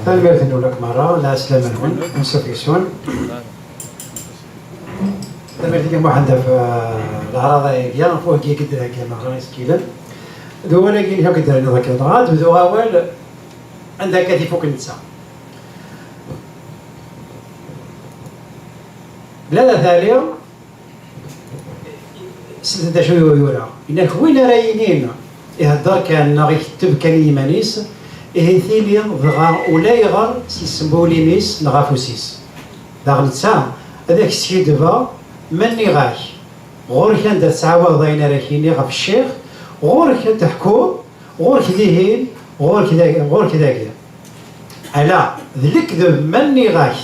تنمية نولك مرة لا سلامة نون نسوفيسون تنمية واحد في الأعراض هي فوق كي كدير هكا مغربي سكيلا ذو ولا كي هكا كدير هذاك الضغط ذو أول عندها كاتي فوق النساء بلاد ثانية سنتا شو يورا إنك وين راينين يهدر كان غيكتب كان يمانيس ثيلي ضغا ولا يغر سيسمبولي ميس نغافوسيس داغ نتسا هذاك السيد دفا مني غاك غور كان تتعاود ضاينا راكيني غاف الشيخ غور كان تحكو غور كذيهين غور كذا على ذلك ذب مني غاك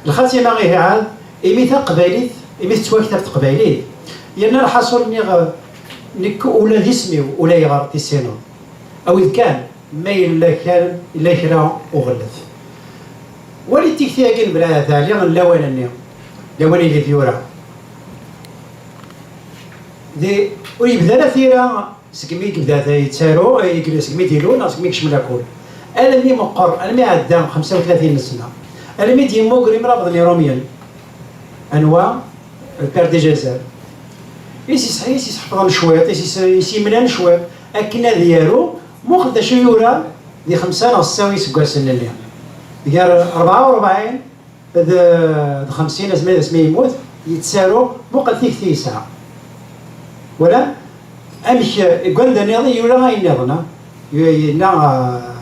الخاتمة غير عاد إميثا قبايليت إميث تواكتب تقبايليت يعني راح حصل نك ولا ديسمي ولا يغار تيسينو أو إذا كان ما إلا كان إلا كرا وغلث ولي تكتياكين بلا ثالي غنلاوانني لاواني اللي فيورا دي ويبدا ثيرا سكمي كبدا يتسارو سكمي ديلون سكمي كشمل كول انا مي مقر انا مي عدا 35 سنه انا مي ديمو قري مرابط روميان انواع البير دي جزائر يسي صحيح يسي حفظهم شويط يسي ملان شويط اكنا ديالو مو خدا شو يورا دي 5 نصاوي سكاسن اللي ديال 44 د 50 اسمي يموت يتسارو مو قد ثيك ساعه ولا امش يقول ده نيضي يورا غاي نيضنا ينا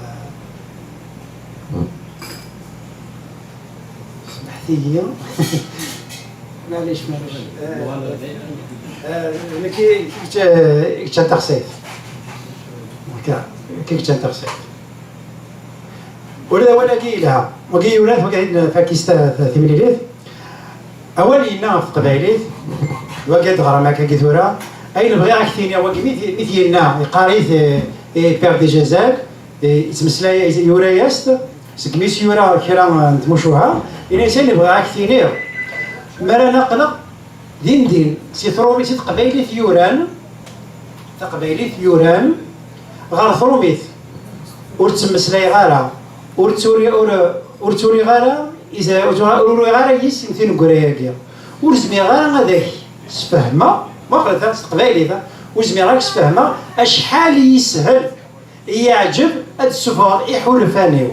سمحتي لي معليش كي كان تخسيت كي كان تخسيت ولا كي لها وكي ولاد وكاين باكستان ثمانينات اول ينا في قبايلات وقعد غرامك كثورة أين بغي أكثيني مثيلنا قاريث بير دي جزاك يتمسلا يوراياست سكميس يورا كرا نتمشوها إلا إنسان بغي أكثيني مرا نقلق دين سيثرومي سيت قبايليث يوران تقبايليث يوران غار ثروميث ورتمسلا غارا ورتوري غارا إذا أوروري غارا يسمثين قراياكيا ورزمي غارا هذاك سفهمه ما قلت قبايلي ذا وزمي راك سفهمه اشحال يسهل يعجب هاد السفار يحول فانيو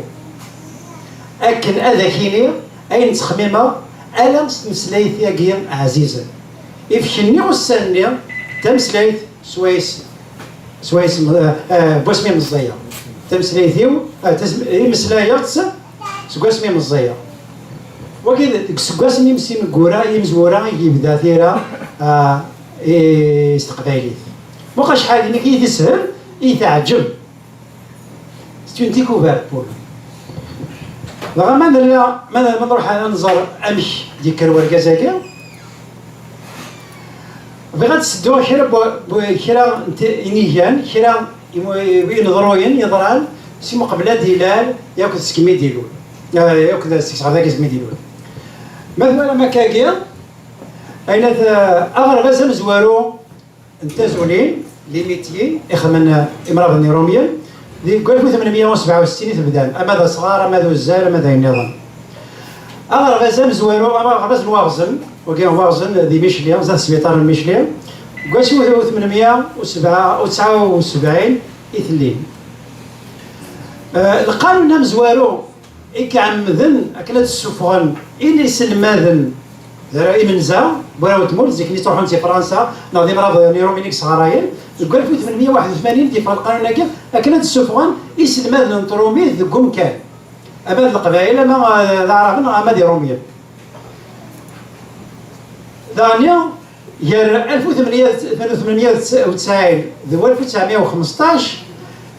اكن اذاكيني اين تخميمه الا مسلايث ياكيا عزيزا يفشني وسني تمسلايث سويس بوسمي مزيه تمسلايثيو مسلايات سواسمي مزيه وكذا سكواس نمسي مكورا يمزورا يبدا ثيرا استقبالي بقى شحال انك يتسهل يتعجب ستونتي كوفار بول لا ما نروح نزور امش ديك الورقه بغات تسدو كرا نيجان كرا ينظروين يضران سي مقبله ديلال ياكل سكمي ديلو ياكل سكمي ديلو مثلا مكاكيا أين أغرب غزم زوارو انت زولين ليميتيين إخمن إمراض النيروميا دي 1867 تبدان أما ذا صغار أما ذا الزال أما ذا النظام أغرب غزم زوارو أما غرب واغزم وكان واغزم ذي ميشليان زاد سبيطار الميشليان 1879 إثلين القانون نام زوارو إيك عمذن أكلت السفغان إلي سلماذن زرا إمنزا براو تمول زيك اللي تروحون تي فرنسا ناضي مرض نيرومينيك صغارايل يقول 1881 ديال القانون هكا أكلت السفغان يسلماذن نطروميه ذكم كان أباد القبائل أما العرب أما دي روميا دانيا هي 1899 ذو 1915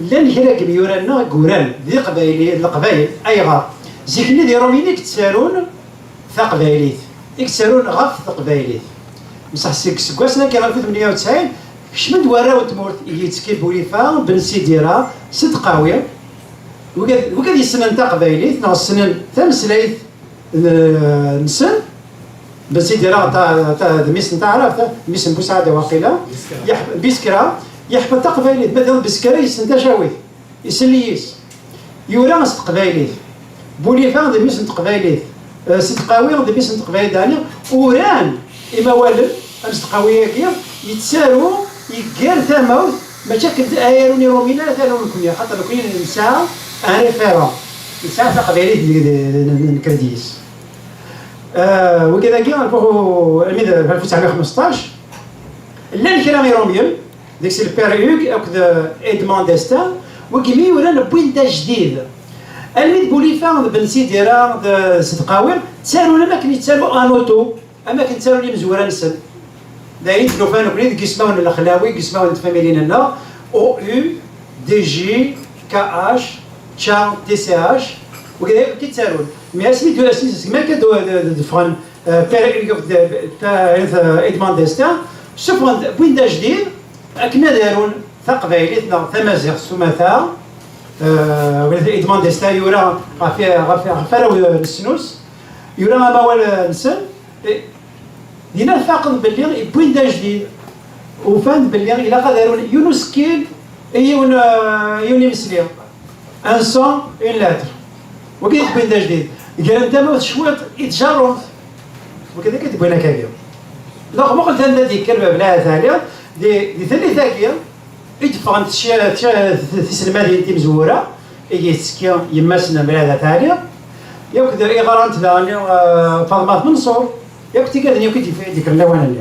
لان هراك بيورانا قوران ذي القبائل أيغا زيك اللي دي رومينيك تسالون ثقبايليت يكسرون غف ثقبايليت بصح سكواسنا كان 1898 كشمد وراو تمورت يتسكيب وليفا بن سيديرا ست قاوية وكاد يسنن تقبايليت نا السنن ثمسلايت نسن بن سيديرا تاع ميسن تعرف ميسن بوسعادة واقيلا بيسكرا يحفظ تقبايليت مثلا بسكرا يسن تشاويت يسليس يورا استقباليت بوليفان دي ميس تقباليت ستقاوي دي ميس تقباليت داني وران إما والد أستقاوية كيف يتسارو يقال ثموت ماشي كنت ايروني رومينا ثانو كونيا خاطر كاين نساء ان ريفيرون نساء تقباليت الكرديس وكذا كي نروحو في 1915 لا الكلام روميل ديك سي البيريود اكد ادمون ديستان وكيمي ورانا بوينتا جديد الميد بوليفان بن سيدي راه ستقاوم تسالوا ما كان يتسالوا انوتو اما كنتسالوا لي مزوره نسل دايرين تلوفان وكريد كيسماون الاخلاوي كيسماون الفاميليين لنا او يو دي جي كا اش تشا تي سي اش وكذا كيتسالون مي اسمي دو اسمي ما كدو دفران بيريود تاع ادمان ديستان شوفوا بوينتا جديد كنا دارون ثقبايلتنا تمازيغ سمثا ولا ادمان ديستان يورا غفراو السنوس يورا ما ولا نسن دينا فاقد باللي بوينتا جديد وفان باللي الى قدرون يونس كيل يوني مسليا ان سون اون لاتر وكذا بوينتا جديد قال انت ما شويه يتجرم وكذا كتبين هكايا لا ما قلت انا ديك الكلمه بلا ثانيه دي ثاني ثانيه يدفع تسلم هذه انت مزوره يجي تسكي يمسنا بلا ثانيه ياكد اغرانت ثاني فاطمه منصور ياكد كذا ياكد في ديك اللوانه اللي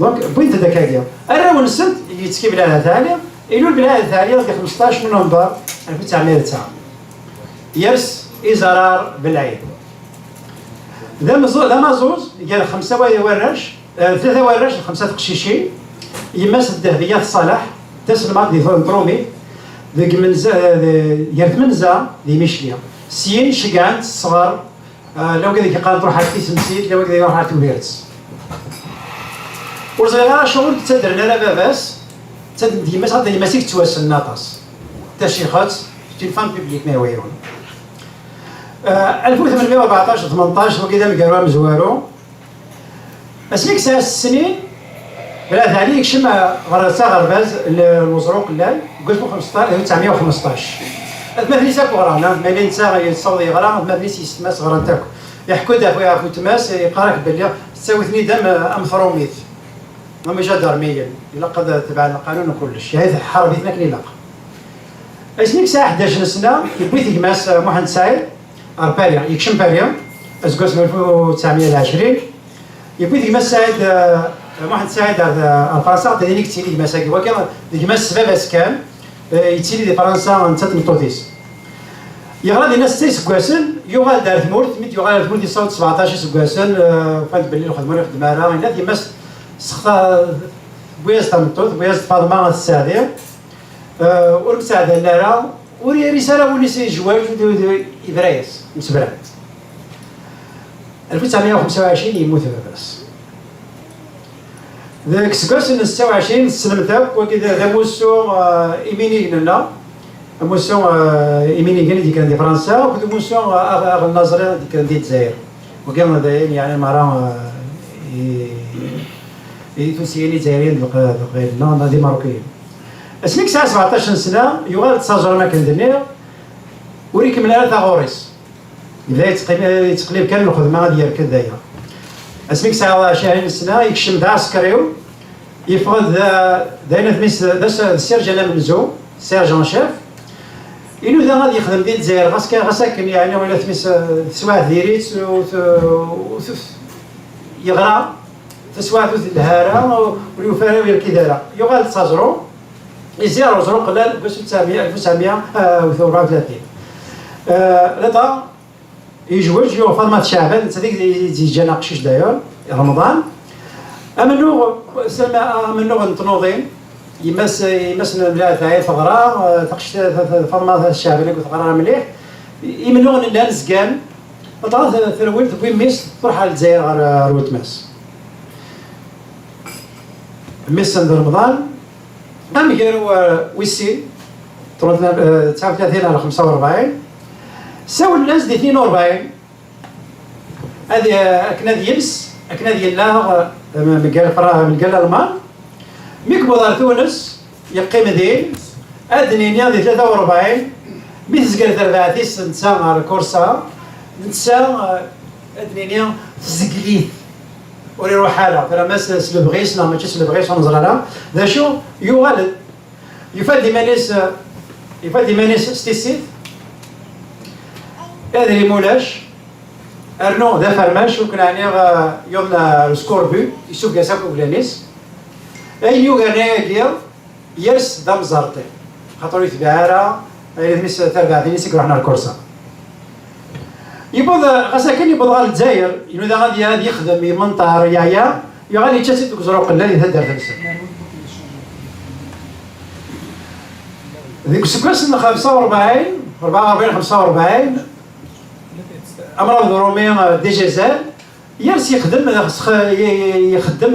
دونك بوينت هكايا انا ونسنت يتسكي بلا ثانيه يلو بلا ثانيه في 15 نوفمبر 1909 يرس ازرار بالعيد ذا مازوز قال 5 ورش 3 ورش 5 تقشيشين يماس الذهبيه صالح تسلم دي برومي ذيك منزا يرت منزا دي ميشليا سين شقان صغار لو كذا كيقال تروح على كيس مسيت لو كذا يروح على توليرتس وصغيرة شغل تدر لنا باباس تدر ديما صاد ديما سيك تواسل ناطاس تشيخات تلفان بيبليك ما يويرون 1814 18 وكذا مقالوها مزوارو اسميك ساعة السنين بلا ثاني يكشم غرسا غرباز الوزروق اللال قلت 1915 المدرسة غرانا ما بين ساعة يصوضي غرام المدرسة يستماس غران تاكو يحكو دافو في تماس يقارك باللي تساوي دم امثروميت ما جا درميا الا قد تبع القانون وكلش هذا حربيتنا كلي اسميك ساعة 11 سنة يبغي تيماس محمد سعيد باريا يكشم باريا اسكوس 1920 يبغي تيماس سعيد محمد سعيد فرنسا تدينيك تيلي مساكي وكان ديماس سبب اسكان يتيلي دي فرنسا نتات مطوطيس يغرا دينا 6 سكواسن يوغال دار ثمورت ميت يوغال ثمورت يصوت 17 سكواسن فات بالليل خدموني خدمه راه الا ديماس سخطا بوياز تمطوط بوياز فاطمه السعدي ورمساعدة لنا وري رسالة ولي سي جواج إبرايس مسبرات 1925 يموت باباس ذاك سكاسن 26 سلمتها وكذا ذا موسو إيميني لنا موسو إيميني كان ديك دي فرنسا وكذا موسو أغ الناظرة ديك دي الجزائر وكان يعني مرة تونسيين جزائريين لا دي ماروكيين اسميك ساعة 17 سنة يغال تساجر ما كندير وريك من على تاغوريس يبدا يتقلب كان الخدمة ديال كدايا اسميك ساعة 20 سنة يكشم دا عسكريو يفرض داينا تميس السيرجان منزو سيرجان شيف إنو ذا غادي يخدم ديال الجزائر غاساكن يعني ولا تميس تسواه ديريت يغرى تسواه الهارة واليوفارة كي دايرة يغال تساجرو يزير وزروق قلال 1934 لطا يجوج يو فاطمة شعبان صديق يجي ناقشيش داير رمضان امنو امنو نتنوضين يمس بلا ثاير ثغرة تقش فاطمة الشعبان قلت غرا مليح يمنو لا نزكان لطا ثرويل تبوي ميس تروح على الجزائر غير روت ماس ميس عند رمضان قام قالوا ويسي 39 على 45 ساو الناس دي 42 هذه اكناد يبس اكناد يلا من قال المان ميك بودار تونس يقيم ذيل ادنينيا دي 43 مثل قال تربعتيس نتسا على الكورسا نتسا ادنيني تزقليت ولي روح حالها ترى ما سلبغيس لا ماشي سلبغيس ونزر لها ذا شو يوالد يفادي مانيس ستيسيت هذا اللي مولاش ارنو ذا فرماش وكان يعني يوم السكوربو يسوق يساق بلانيس اي يو غنايا يرس دم زارتي خاطر يتبعها اي ميس تربع فينيس رحنا الكورسا يبغى غساكن يبغى الجزائر انه اذا غادي يخدم يمنطر يا غادي يتشاسي دوك زروق لا اللي تهدر فلسه ذيك السكاس 45 45 امراض روميا دي جزال يرس يخدم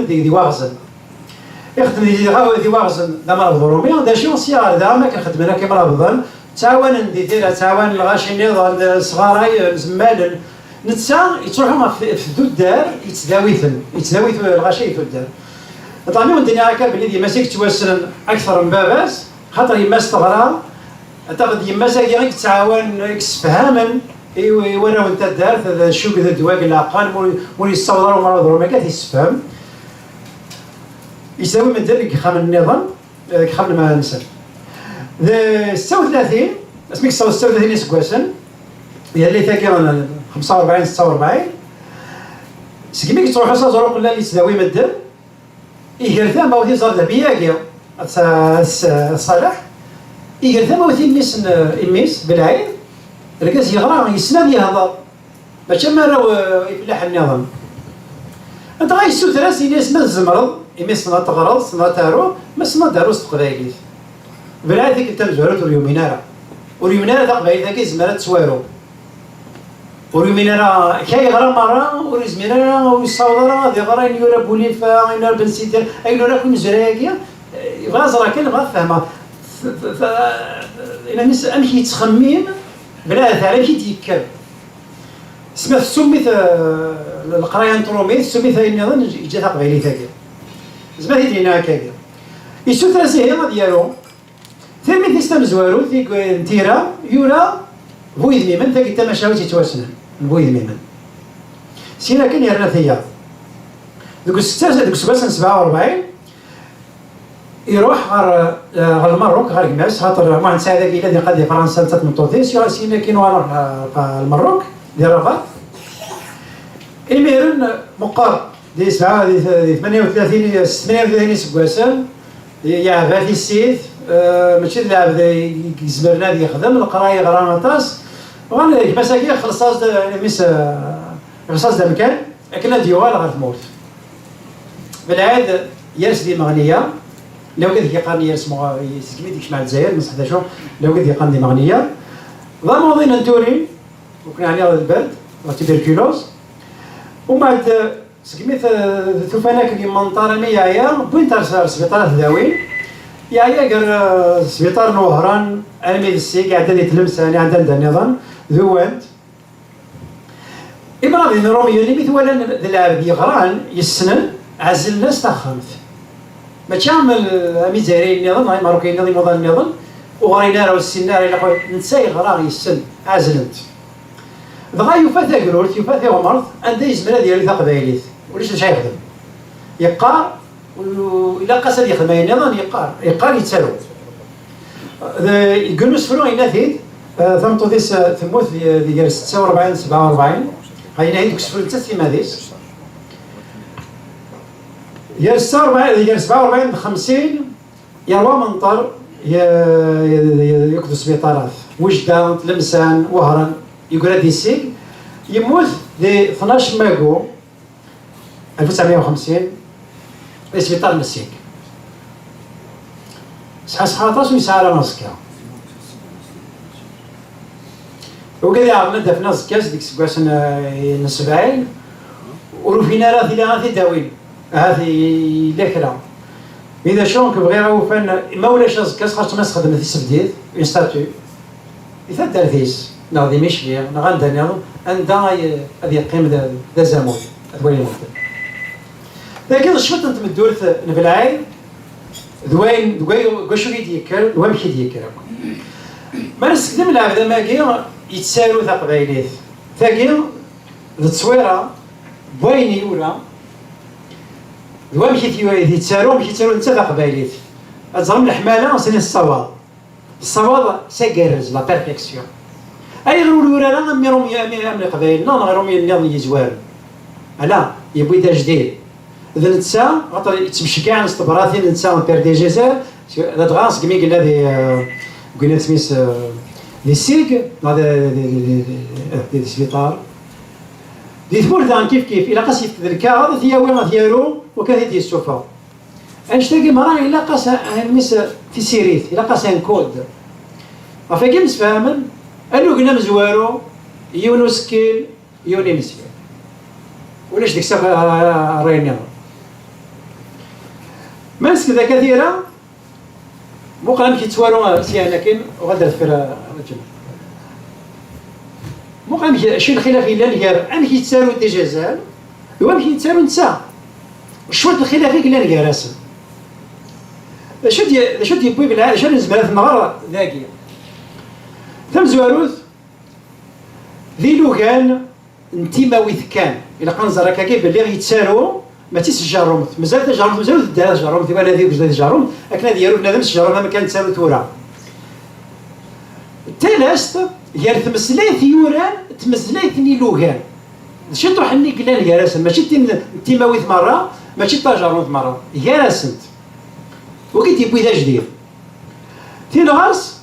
دي واغزن يخدم دي واغزن دا مرض روميا دا شي سيار دا ما كنخدم انا كيما مرض تعاون ندير تعاون الغاشي نضال الصغار زمال نتسا يتروحوا في الدار يتداويث الغاشي في الدار طبعا الدنيا هكا بلي ماسك توسن اكثر من باباس خاطر يما استغرا اعتقد يما ساكي تعاون يكسفهاما وراو انت الدار الشوك ذا الدواق الاقل مول يصوروا مرض ما كيتفهم يساوي من ذلك خام النظام خام ما نسال 36 اسمك 36 سكواسن هي اللي تاكي 45 46 سكيميك تروح زروق لا اللي تداوي مدن يغرثا ما ودي زار بياكيا صالح يغرثا ما ودي ميس بالعين ركز يغرا يسناد يهضر باش ما راهو يفلح النظام انت غاي السوترا سيني اسمها الزمرض يميس صنع تغرض صنع تارو ما صنع داروس تقبايليت بالعاد ديك انت مزورات واليومينارا تقبايل ذاك زمرات تسوارو واليومينارا كاي غرا مرة وريزمينارا ويصورا غادي غرا يورا بوليفا يورا بنسيتر يورا كل مزراكيا يبغى زرا كان بغا فهمها الا امشي يتخمم بلا تعرف كي تيكر سميت سميت القرايه نتروميت سميت النظام جات قبيلي تاكي زعما هيدينا هكاك يسوترا سيهما ديالو ثاني تيستم زوارو تيك نتيرا يورا بويد ميمن تاكي تماشاو تيتواسنا بويد ميمن سينا كان يرنا ثياب دوك السباسن 47 يروح غير المروك غير كماس خاطر ما نسى هذاك الذي قاد فرنسا تمطوطيس يا سينا كي نروح المروك ديال رباط الميرن مقر دي 38 سكواسن يا فاتي السيث ماشي لعب يزمرنا دي يخدم القرايه غرانطاس وغادي مساكين خلصاص ميس خلصاص دا مكان اكلنا ديوال غير تموت بالعاد يرس دي مغنيه لو كنت يقارني يرس سكمي ديك مع الجزائر من 11 لو كنت يقارني مغنيه ضموضين نتوري وكنا عليها البرد وتبركلوز ومن بعد سكميت ثوفاناك اللي منطره ميايا بوينتر سبيطار داوين يايا قال سبيطار نوهران انا ميد السي قاعده يتلمس انا عندها النظام ذوانت ابراهيم روميو اللي مثلا اللاعب يغران يسنن عزل الناس تخمت ما تعمل ميزاري النظام هاي ماروكي النظام وضع النظام وغرينا راه السناري لا نساي غران يسن عزلنت دغا يفاث قرورت يفاث ومرض عنده يزمر ديالو ثا قبايليت وليش اش يخدم يقار الى قصد يخدم النظام يقار يتسالو يقولوا سفرو يناثيد ثمطو ديس ثموت ديال 46 47 هاي نهيدك سفرو حتى ثماديس ديال 46 ديال 47 50 يروى منطر يكدو سبيطارات وجده تلمسان وهران يقول هادي السيك يموت دي 12 ماكو 1950 في سبيطار مسيك ساعة 17 ويسعى على نصكا وكذا عرفنا دفنا زكاس ديك سكواسن نسبعين ورفينا راه ثلاثة غادي داوين هذه ذكرى إذا شونك بغي غاوفان ما ولاش زكاس خاطر ما تخدم في السبديد اون ستاتو إذا دار ذيس نغدي مشي نغندا نظام عندها هذه القيمة ذا زامون أدوية المختلف لكن شفت أنت من الدورة نبلعين دوين قشو يديكر دوين مشي يديكر ما نستخدم العبد ماكي يتسالو تقبايليت ثاقي ذا التصويره بويني ولا ذوا مشي يتسالو انت تقبايليت ازغم الحماله سني الصواب ساكرز لا بيرفكسيون اي غير ولا لا مي قبايلنا غير مي يزوار لا يبغي دا جديد اذا نتسا خاطر يتمشي كاع نستبراثي نتسا نبير دي جزائر لا دغاس كمي قلنا قلنا سميس لي سيك هذا دي سبيطار دي ثمور كيف الى قاس يتذكر هذا ثياوي ما ثيارو وكان دي السوفا انشتاقي مرة الى قاس ميس في سيريت الى قاس ان كود فاكي نسفاهمن انو قلنا مزوارو يونس كيل يوني مسيا ولاش ديك الساعه رينا ماسك ذا كثيرة مقام كيتوارو سيانا كاين وغادر في الجمع مقام شي الخلاف الا نهار ام كيتسالو دي جزال وام كيتسالو نسا شويه الخلاف الا نهار راسل شو دي بوي بالعاده شنو زمان في النهار ذاكيه ثم زواروث ذي لوغان انتماويث كان الى قنزر هكاكي باللي غيتسالو ما تيسجارومت مازال تجارومت مازال دار جارومت وانا هذيك جداد جارومت لكن ديالو بنادم سجارومت ما كان تسالو تورا تلاست هي تمسلايت يوران تمسلايت ني لوغان شي تروح ني قلال يا راسن ماشي تيماويث مره ماشي تجارومت مره يا راسنت وكي تيبوي ذا جديد تينغاس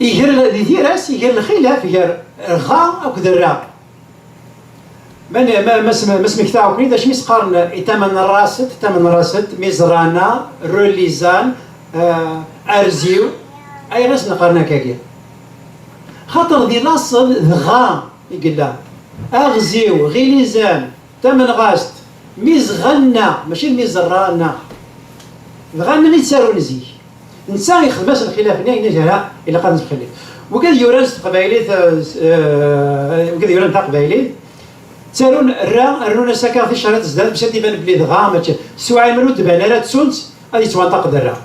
يهر ذي راس يهر الخلاف يهر غا او كذا ما اسمك تاعو كني داش ميسقارن يتمن الراست ميزرانا روليزان ارزيو اي راس نقارنا كاكيا خاطر ذي لاصل غا يقول اغزيو غيليزان تمن غاست ميزغنا ماشي ميزرانا غانا نتسارو نزيه نسا يخدماش الخلاف هنا جهه الى قادم الخلاف وكذا يورانس قبايليت وكذا يوران تاع قبايليت تسالون الرونا ساكا في الشهر تزداد باش تيبان بلي دغا ماشي سواعي منو تبان لا تسونت غادي توانطق درا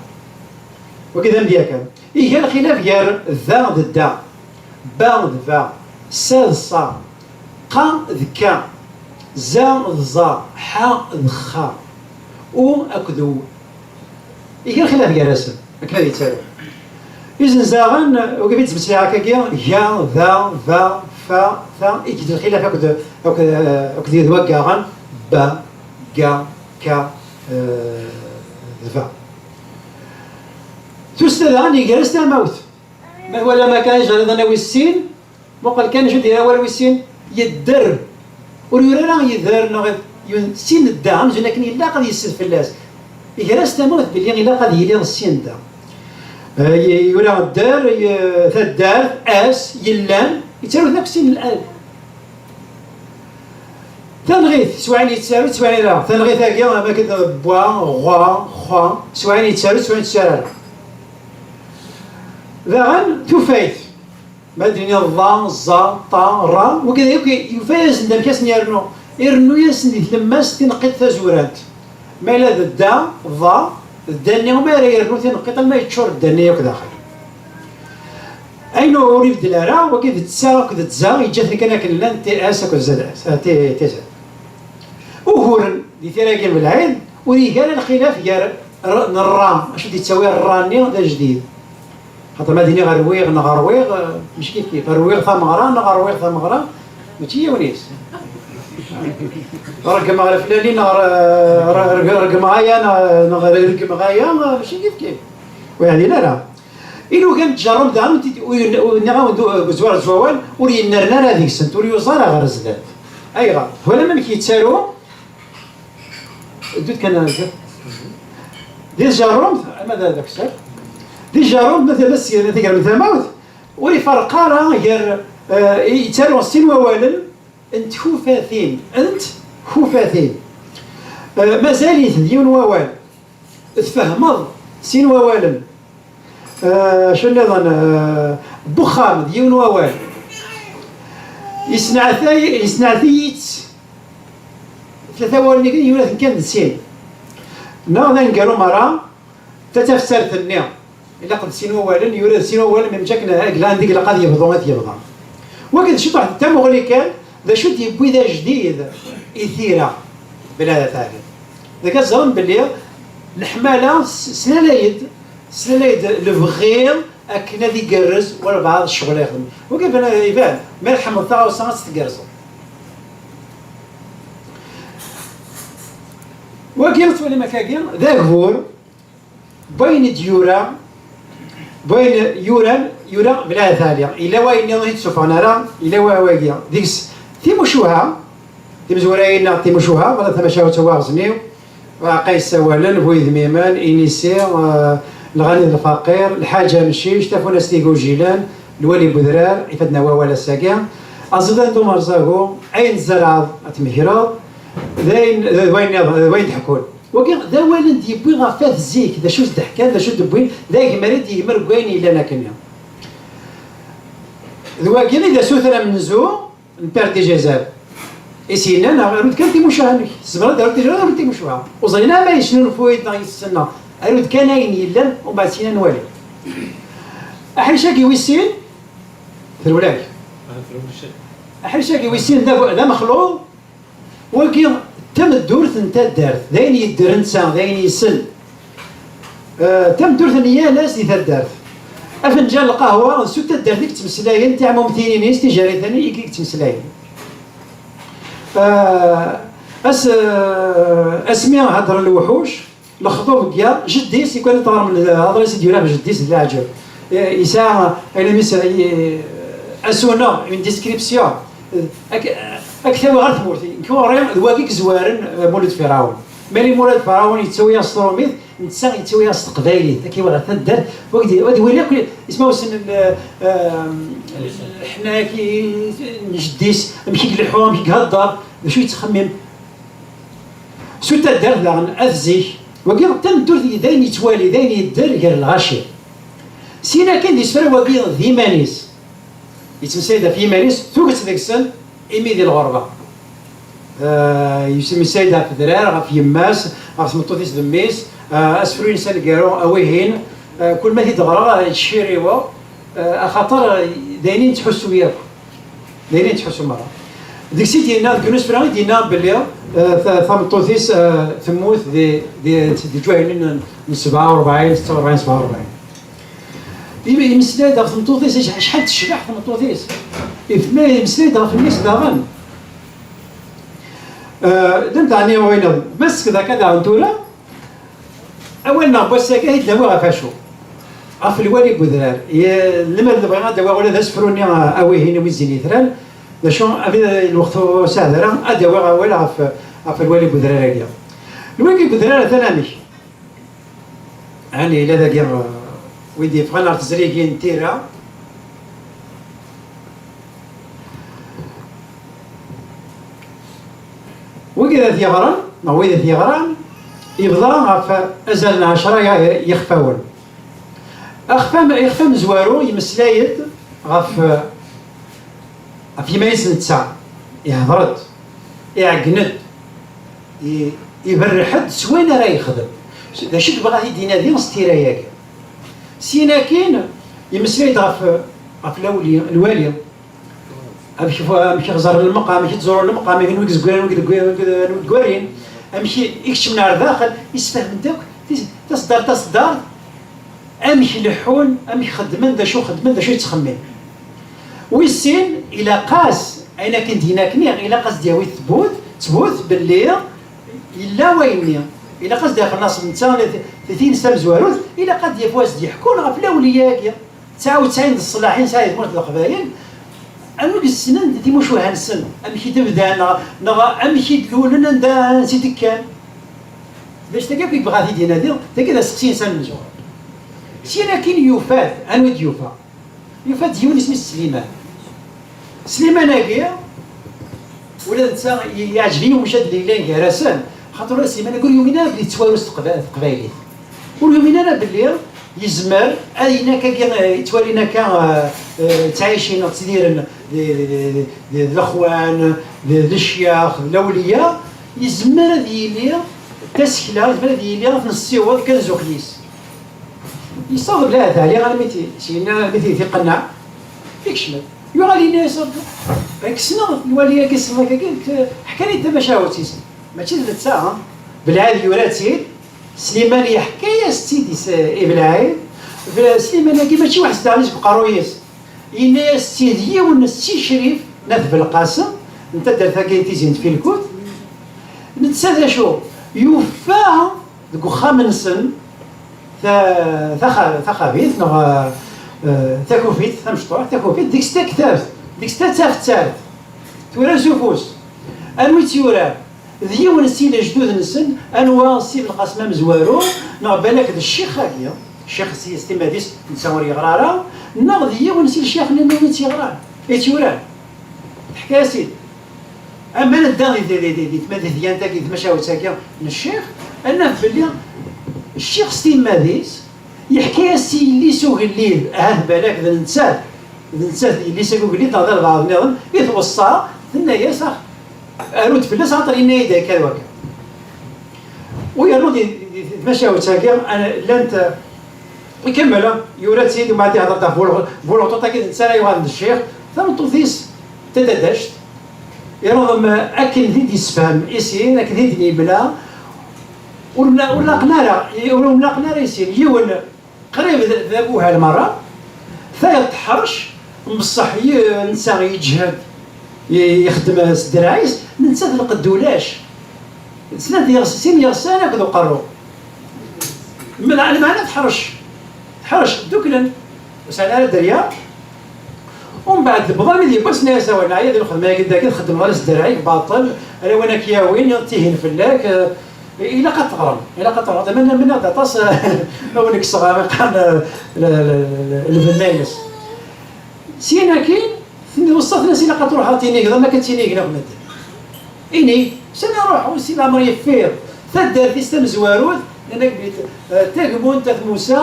وكذا مدياك هي الخلاف يا ذا ضد دا با ضد فا سا صا قا ذكا زا ضا حا ذخا او اكذو هي الخلاف يا راسل هكذا يتسالو إذن زاغن وكيف تسمى هكاكيا يا ذا فا فا ثا يجي الخلاف هكذا يتوقع با كا كا ذا تستدعى يجلس الموت ولا ما كانش غير ناوي السين وقال كان شو دير ولا السين يدر ورينا يدر سين الدعم لكن الا قد يسد في الناس يجلس الموت باللي الا قد يلي السين دا يورا الدار ثدار اس يلان يتساوي ذاك السين الان تنغيث سواعين يتساوي سواعين لا تنغيث هكذا ما كذا بوا غوا خوا سواعين يتساوي سواعين يتساوي ذاغن توفيت ما ادري ضا زا طا را وكذا يفاز ندم كاس يرنو ياسن ثماس تنقيت تزورات ما لا دا ضا الدنيا وما يرنو تنقيت ما يتشور الدنيا وكذا خير اين اوريف دلارا وكذا تسا كذا تزا يجاتني كان كلان تي اس كذا زاد تي وهورن دي تيراكين بالعين وريقال الخلاف يا نرام اش دي تساوي الراني هذا جديد خاطر مدينه غرويغ نغرويغ مش كيف غرويغ ثمغرا نغرويغ ثمغرا ماشي يا ونيس رقم على فلاني رقم غايا رقم غايا ماشي كيف ويعني لا إلو كان تجرب دام ونعاود زوار زوال ورينرنا هذيك السنت وريوصل غير الزلات أيغا ولا ما كيتسالو دوت كان دي جربت ماذا ذاك السر دي جربت مثلا السير تقرا مثل الموت وريفرق راه غير يتسالو السين ووالا انت خوفاثين مازال ديون ووال تفهمض سين ووالا شنو نظن بخام ديون ووال يصنع ثيت ثلاثة والني يولد كان سين ناضن قالوا مرة تتفسر ثنيا الا قد سينو اولا يورد سينو اولا من جاكنا اكلان ديك لقد يبضون وقد شي واحد تم غري كان ذا شو يبوي ذا جديد اثيرا بلا ثاني ذاك الزرم باللي الحماله سلالايد الفغير اكنا ذي قرز ولا بعض الشغل يخدم وكيف انا يبان ما الحمل تاعو ساعات تقرزو وقيلت ولا ما كاين ذا قبور بين ديورا بين يورا بلا ثانيه الا وين نهيت سوفانارا الا واقيا ديكس تيمشوها تيمزوراينا تيمشوها ولا تمشاو توازنيو وقيس ولا بويد ميمان انيسي الغني الفقير الحاجه مشيش تافونا ستيغو جيلان الولي بودرار يفدنا ولا ساكا ازدان دو مرزاغو اين زرع تمهيرا وين تحكون وكي ذا والد يبوي غافات زيك ذا شو تحكى ذا شو تبوي ذا مريض يمر كوين الا انا كنيا ذوا كي اذا سوثنا من زو نبير دي جزاب اسينا انا رود كان تيمشاهنك الزبره دارت ديجا رود تيمشوها وزينا ما يشنو الفويد يستنى رود كان اين يلا ومن بعد سينا نوالي احرشاكي ويسين في الولاك احرشاكي ويسين ذا مخلوق ولكن تم الدورث نتا دارت داين يدير انسان داين يسل تم دورث نيا ناس اللي دارت افنجان القهوه سوت دارت ديك تمسلاين تاع ممثلين تجاري ثاني يك تمسلاين اسمي هضر الوحوش الخطوب كاع جديس يكون طار من هضر سيدي ولا جديس لا عجب يسا انا مس اسونا من ديسكريبسيون اكثر غير ثمورتي كوريم دواكيك زوارن مولد فرعون مالي مولد فرعون يتسوي استروميت نتسا يتسوي قبايلي كي ولا تدار وقدي ولا اسمه سن حنا كي نجديس نمشي للحوم نمشي هضر شو يتخمم شو تدار لان افزي وكي تم دور داين يتوالي داين يدار غير الغاشي سينا كان ديسفر وكي ديمانيس يتمسيدا في مانيس توقت ذاك السن إيمي ديال الغربة يسمي سيدها في الدرار غاف يماس غاف سمطوطيس دميس أسفلو إنسان كارو أويهين كل ما تيدغرا تشيريوا خاطر دايرين تحسوا ياك دايرين تحسوا مرة ديك السي ديالنا كنوس فراني ديالنا بلي ثمطوطيس تموت دي جواهلين من 47 46 47 يمسلاي داك ثمطوطيس شحال تشبح ثمطوطيس يمسلاي داك الناس داغن دمت عني وين بس كذا كذا انتولا اولنا بس كاين دواء غفاشو عرف الوالي بودرار لما بغينا دواء ولا داسفروني اويهين ويزيني ثران شو الوقت ساهر دواء ولا عرف الوالي بودرار هذا الوالي بودرار ثاني يعني لا ذا ويدي فغانا تزريقين تيرا وكذا ثيغران ما ويدا ثيغران يبدا غاف ازال 10 يخفاون يخفى مزوارو يمسلايد غاف في مايس نتسع يهضرد يعقند يبرحد سوين راه يخدم دا شد بغا يدينا ذي مستيراياك سينا كاين يمسلايد غاف الوالي امشي غزر المقام امشي تزور المقام يكون وكزكوارين امشي يكتشف من داخل يستفهم داك تصدر امشي لحون امشي خدمن دا شو يتخمم ويسين الى قاس اين كنت هناك الى قاس ديالو تثبت باللي الا ويني الى قاس داخل الناس نتا 30 سنه زواروت الى قد يفواز يحكون غف الاولياء 99 الصلاحين سايد مرت القبائل أنا السنن دي مش وهان السن أمشي تبدا نغا أمشي تقول لنا نسيت كان باش تلقى كي بغا دينا دير تلقى 60 سنه من زور سينا كاين يوفات انود يوفات ديون اسمه سليمان هاكيا ولا انت يعجبني ومشات ليلان كراسان خاطر سليمان يقول يومنا بلي توارث قبايلي واليومين انا بالليل يزمر اين يتوالينا كان تعيشين تدير الاخوان الشياخ الاولياء يزمر هذه اللي تسكلا يزمر هذه اللي في السيوط كان زوخيس يصوب لا ثاني غير ميتي سينا ميتي تقنع فيك شمل يغالي ناس كسنا الواليه كيسمى حكى لي انت ما شاوتيش ماشي ثلاث ساعه بالعاد يورات سيد سليمانيه حكايه سيدي ابراهيم سليمانيه كي ماشي واحد ستانيس بقرويس الناس سيديه والناس سي شريف ناف بالقاسم انت درتها كاين تيزين في الكوت نتساذا شو يوفا ذوك خامنسن ثا خبيث نغ ثاكوفيت ثمشطوع ثاكوفيت ديك ستا كتاب ديك ستا تافتات تورا زوفوس انوي تيورا ذيون السيل جدود نسن انوا السيل القاسمه مزوارو نغ بالك الشيخ هاكيا الشيخ ستيماديس نساوري غرارا نغ ذيون السيل الشيخ اللي تيغرا تيورا حكايه سيد اما ندى دي تمادي ديال تاكي تمشاو تاكيا الشيخ انا بلي الشيخ ستيماديس يحكي السي اللي سوق الليل بالك ذا نتسات اللي سوق الليل تهضر بعض النظام يتوصى ثنايا صح اروت فلاس عطري نايدا كذا وكذا ويرود يتمشاو تاكيا انا لانت يكمل يورات سيدي وما عندي هضرت فولوطو تاكي نتسالى واحد الشيخ ثم توثيس تددشت يرغم اكل ذي يسفهم يسير اكل ذي يبلا ولا قناره يسير يون قريب ذابوها المرة فيتحرش بصح نسا يجهد يخدم الدراعيس ننسى القدولاش سنة يغسل يغسل كذا قرو من معنا تحرش دوكلن وسالها الدريا ومن بعد بضل مدي بس ناس وانا عيا ناخذ ما قد كي نخدم غير الدراعي باطل انا وانا كياوين ينتهن فلاك الى قطرا من هذا طاس اونك صغار قال البنايس سينا كين وصلت ناس الى قطر حاطيني كذا ما كنتيني كنا بنت اني سنه نروح وسي الامر يفير تدار في ستم زوارود انا قلت تاكمون موسى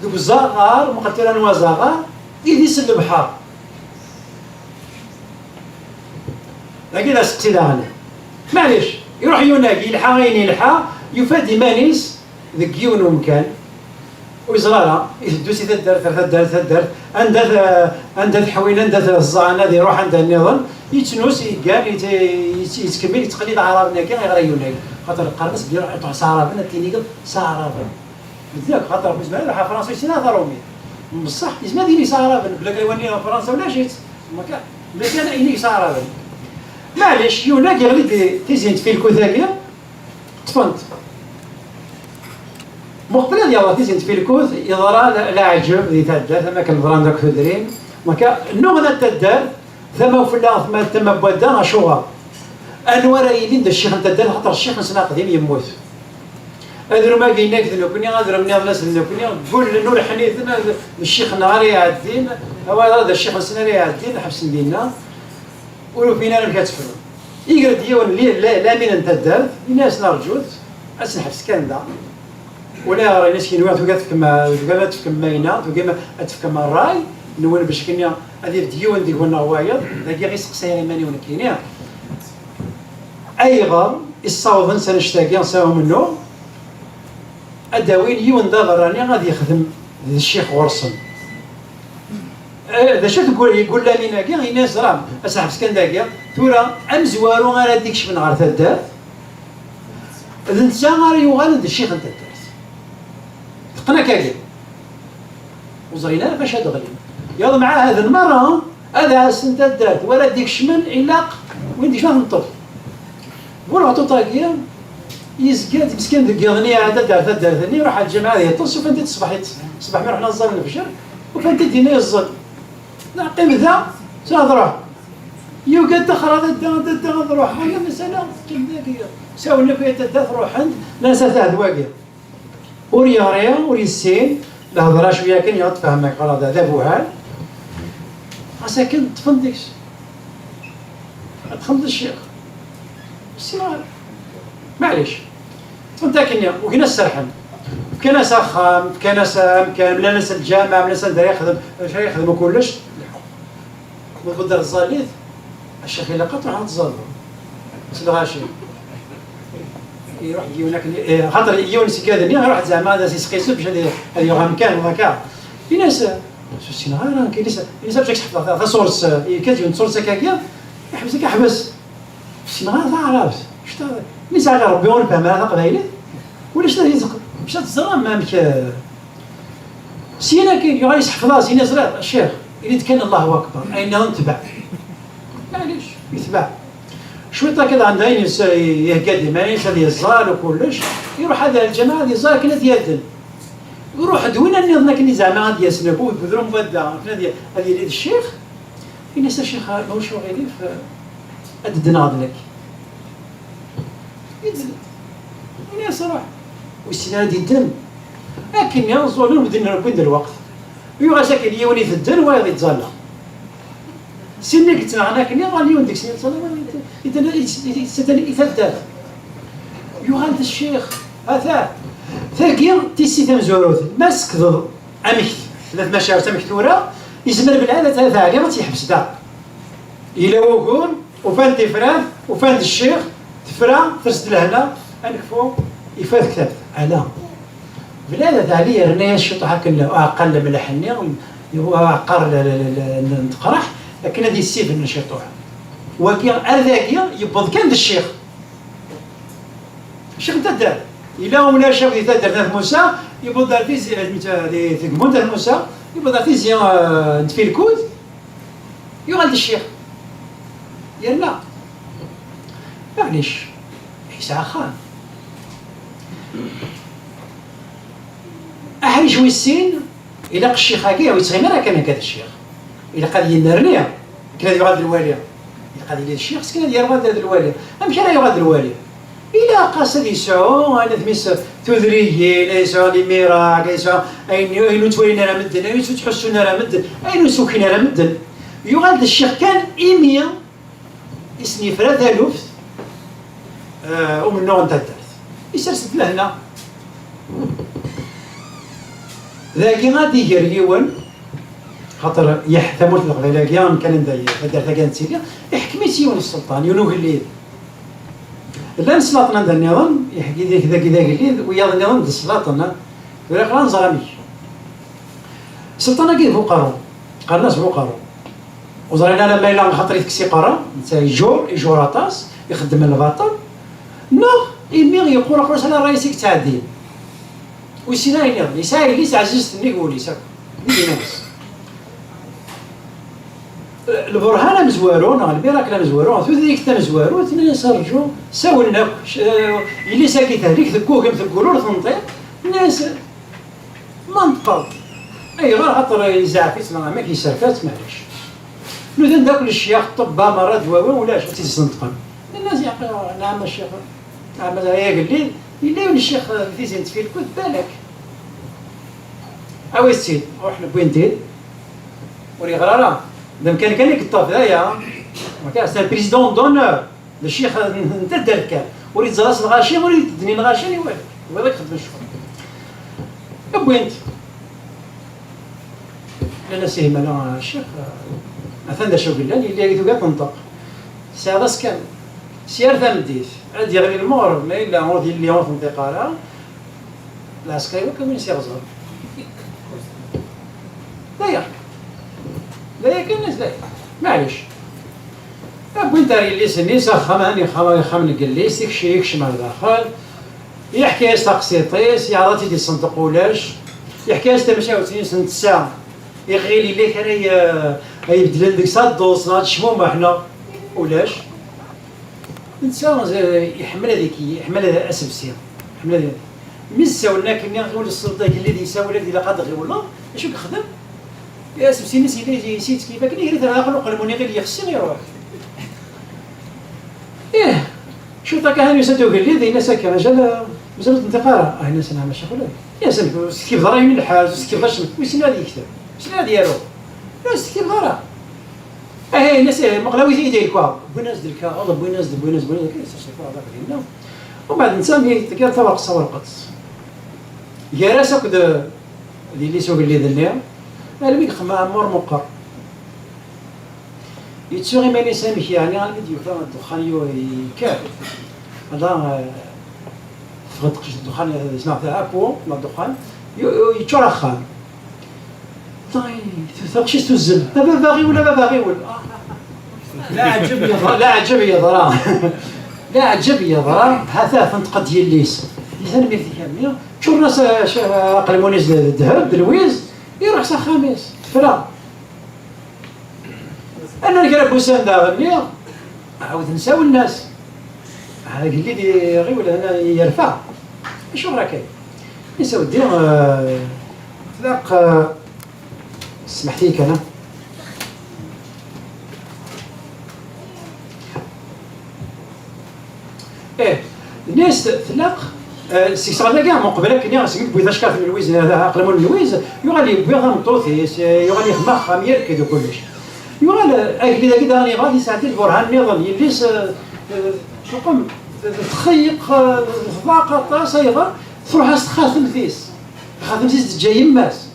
دوك الزغار مقتلان وزغار يديس البحر لكن اسقسي داغنا معليش يروح يناقي يلحى غين يلحى يفادي مانيس ذك يون ومكان ويزرارها يدوسي تدار عندها حوين عندها الزعان هذا يروح عندها النظام يتنوس يقال يتكمل يتقليد عربنا كي غير يناقي خاطر القرنس بيروح يطلع سعرابنا تينيقل سعرابنا بذاك خاطر بزمان راح فرنسا سينا ضرومي بصح يسمى ديني سعرابنا بلا كيواني فرنسا ولا جيت ما كان بلا كان اني سعرابنا معليش يوناقي غير تيزين في الكوثاكيا تفنت مقبله ديال تيزين في الكوث يضرا لا عجب ذي تدار ثم كان ضران داك ثدرين مكا النوغ تدار ثم فلا ثم تم بودا شوغا انوار يلين الشيخ تدار خاطر الشيخ نسنا قديم يموت ادرو ما كايناك ذنوبني ادرو مني ناس ذنوبني قول نور حنيثنا الشيخ نهار يعدين هو هذا الشيخ نسنا يعدين حبس دينا ولو فينا كتفهم يقرا ديون اللي لا من انت دار الناس نرجوت اسنحبس كان دا ولا راه ناس كينوا تفكم ماينه تفكم الراي نون باش كنا هذه ديون ديالنا هوايا داكي غير سقسي ماني ونكينيا ايضا الصواب سنشتاقي نساو منه اداوين يون دا راني غادي يخدم الشيخ غرسن هذا شو تقول يقول لا مينا كاع الناس راه اصاحب سكن داكيا تورا امزوارو غير هذيك شفنا غير تدار انت غير يغال الشيخ انت دارت تقنا كاين وزرينا فاش هذا غلي يلا مع هذا المره هذا انت دارت ولا ديك شمن الا وين ديك شمن نطف ولا عطو طاقيه يزكاد مسكين ذيك يغني هذا دارت يروح على الجماعه يطص وفانت تصبح ما رحنا الظل الفجر وفانت دينا الظل نعقم ذا سنضرح يوجد تخرج الدم نضرح هي مسألة كذا ساوي لك يتدث روح عند لا ستهد واقع وريا ريا وري السين لهضرة شوية كان يتفهمك على ذا بوهال ساكن تفندكش تخلط الشيخ السينار معليش تفندكني وكنا السرحن كان سخام كان سام كان بلا ناس الجامعة بلا ناس يخدم يخدم كلش مقدر الزاليت الشيخ إلا قطع عن الظلم بس الغاشي يروح يجي هناك خاطر يونس كذا يروح زعما هذا يسقيسو باش هذا يوغا مكان وهكا في ناس سي نهار كاين ناس باش تحفظ هذا صورس كتجي صورس هكاكيا يحبسك يحبس سي نهار تعرف شتا نيس على ربي ونفهم هذا قبايلي ولا شتا يزق باش تزرم مامك سينا كاين يغادي يحفظها سينا صغير الشيخ إذا كان الله اكبر اين نتبع معليش يتبع شويه كذا عندها يهكا ما ينسى ديال الزال وكلش يروح هذا الجماعه ديال الزال كنا ديال يروح دوينا نظن كني زعما ديال سنبو يبذروا مبدا كنا ديال هذه الشيخ فين الشيخ ماهوش غير في ادنا لك يدزل يا صراحه والسنه ديال الدم لكن يا زولو بدنا نكون الوقت ويغا ساكن يولي في الدن وغادي يتزلى سنة قلت لها انا كني غاليون ديك السنه تصلى اذا يتهدد يغالد الشيخ هذا ثاقي تيسي تمزوروت ماسك ضد امكت ثلاث مشاور تمكتوره يزمر بالعاده ثلاثه عليه ما تيحبس دا الى وكون وفان تفران وفان الشيخ تفرا ترسد لهنا انكفو يفاد كتاب على بلا تاع لي رناش شطو هكا اقل من الحني هو عقار نتقرح لكن هذه السيف نشطوها وكي هذاك يبض كان الشيخ الشيخ تدار الى ولا شاف تدار موسى يبض في تقمون تاع موسى يبض في زيان في الكود يغلد الشيخ يلا معليش عيسى خان احد شوي السين الى الشيخ هكا ويتغير راه كان هكذا الشيخ الى قال ينرنيا كان يغاد الواليه الى قال لي الشيخ سكن يغاد الواليه امشي راه يغاد الواليه الى قاصد يسعو انا تمس تذريه ليس لي ميراق ليس اين توينا راه مدن اين تحسونا راه مدن اين سكنا راه مدن يغاد الشيخ كان ايميا اسني فرات لوفت ومن نوع تاع الدرس يسرسد لهنا ذاكي غادي يريون خاطر يحتمل في القبيله كان داير هذا كانت سيدي يحكمي سيون السلطان يونو الليل لا نسلاطنا ذا النظام يحكي ذاك ذاك الليل ويا النظام ذا السلاطنا ولا قران زغامي السلطانه كيف قارون قال الناس هو قارون وزرينا لما الى خاطر يتكسي قرا يجور عطاس يخدم الباطل نو يميغ يقول اخرج على رئيسك تاع الدين ويسينا ينظم يساعد ليس عزيزتني يقول يساك دي ناس البرهان مزوارون البراك لا مزوارون ذيك تا مزوارون تنا سرجو ساولنا اللي ساكت هذيك ذكوهم ذكورور تنطيق الناس منطقه اي غير خاطر يزعفيت ما كيسرفات معليش لو داك الشيخ طبا مرض ولا شو تيزنطقن الناس يعقلوا نعم الشيخ نعم يا قليل إلا الشيخ في زين في الكود بالك أوي السيد وحنا بوينتين وري غرارة إذا كان لك الطاف ذايا ما كان سي بريزيدون دونور الشيخ أنت درت كان وريد زراس الغاشي وريد الدنيا الغاشي والك وهذاك خدم الشغل بوينت لأن سيما لا الشيخ مثلا شو قلنا اللي يريدو كاع تنطق سي كان سير ذا مديت عاد يغلي المور ما إلا هو ديال اليوم في المنطقة راه العسكري وكمل سير زهر لا كان الناس لا معليش بوين تاري اللي سني سخماني خمن قليس يكشم على داخل يحكي تقسيطيس يعطي دي الصندوق ولاش يحكي تمشاو سنين سنة الساعة يغيلي لي كان يبدل ديك صادوس ناض شمومة حنا ولاش الانسان يحمل هذيك يحمل هذا اسبسيا يحمل هذا مزاولنا كنا نقول السلطه الذي يساوي الذي لا قدر والله اش يخدم يا اسبسي الناس اللي نسيت كيفاش كني غير نخلق الموني غير يخسر يروح شو ذاك هاني يسدوا قال لي الناس هكا مازال الانتقال الناس انا ماشي ولا يا سلك كيف ضرا من الحاج كيف باش وشنو هذا يكتب شنو ديالو ناس كيف ضرا الناس مقلاوي في يديك بناس ديك غضب بناس كيف هذاك هنا ومن بعد نسمي كان طبق صورقت يا راسك اللي سوق اللي دنيا قال لي خما مور مقر يتسوغي ماني سامح يعني غادي يفهم الدخان يو كاف هذا تغطقش الدخان اسمها ابو الدخان يتشرخان تغشي تزل ما باغي ولا لا عجب يضرا لا عجب يضرا لا عجب يضرا هذا فنتقد ديال ليس مثلا في كامله شو الناس قلمونيز الذهب دلويز يروح سا خميس فلا انا كان بوسان داغني عاود نساو الناس هذا قال لي غير ولا انا يرفع شو راك نساو دير تلاق سمحتي لك انا الناس تلاق سيكسا كاع من قبل كني سيك بويداش كاف من الويز هذا قلمون الويز يغالي بويضا مطوثيس يغالي خماخ خمير كيدو كلش يغال اكلي ذاك داني غادي ساعتين البرهان النظام يليس شو قم تخيق الضاقه طاسيغه تروح استخاثم فيس خاثم فيس جاي ماس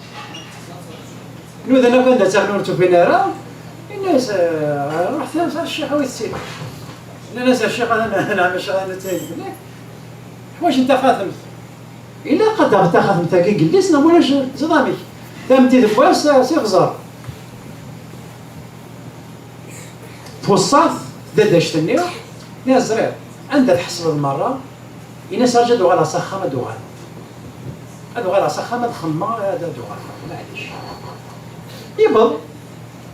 نو اذا كان تغنون فينا راه الناس رحت الشيخ ويتسير الناس الشيخ انا نعمل شغله تاعي واش انت خاثمت الا قد خاثمت كي جلسنا ولاش زضامي تمتي دبواس سي غزار توصات ددشت النيو يا زرير عندها تحسب المره إنا سرجدوا على سخامة دوغان هادو على سخامة خما هذا دوغان معليش يبل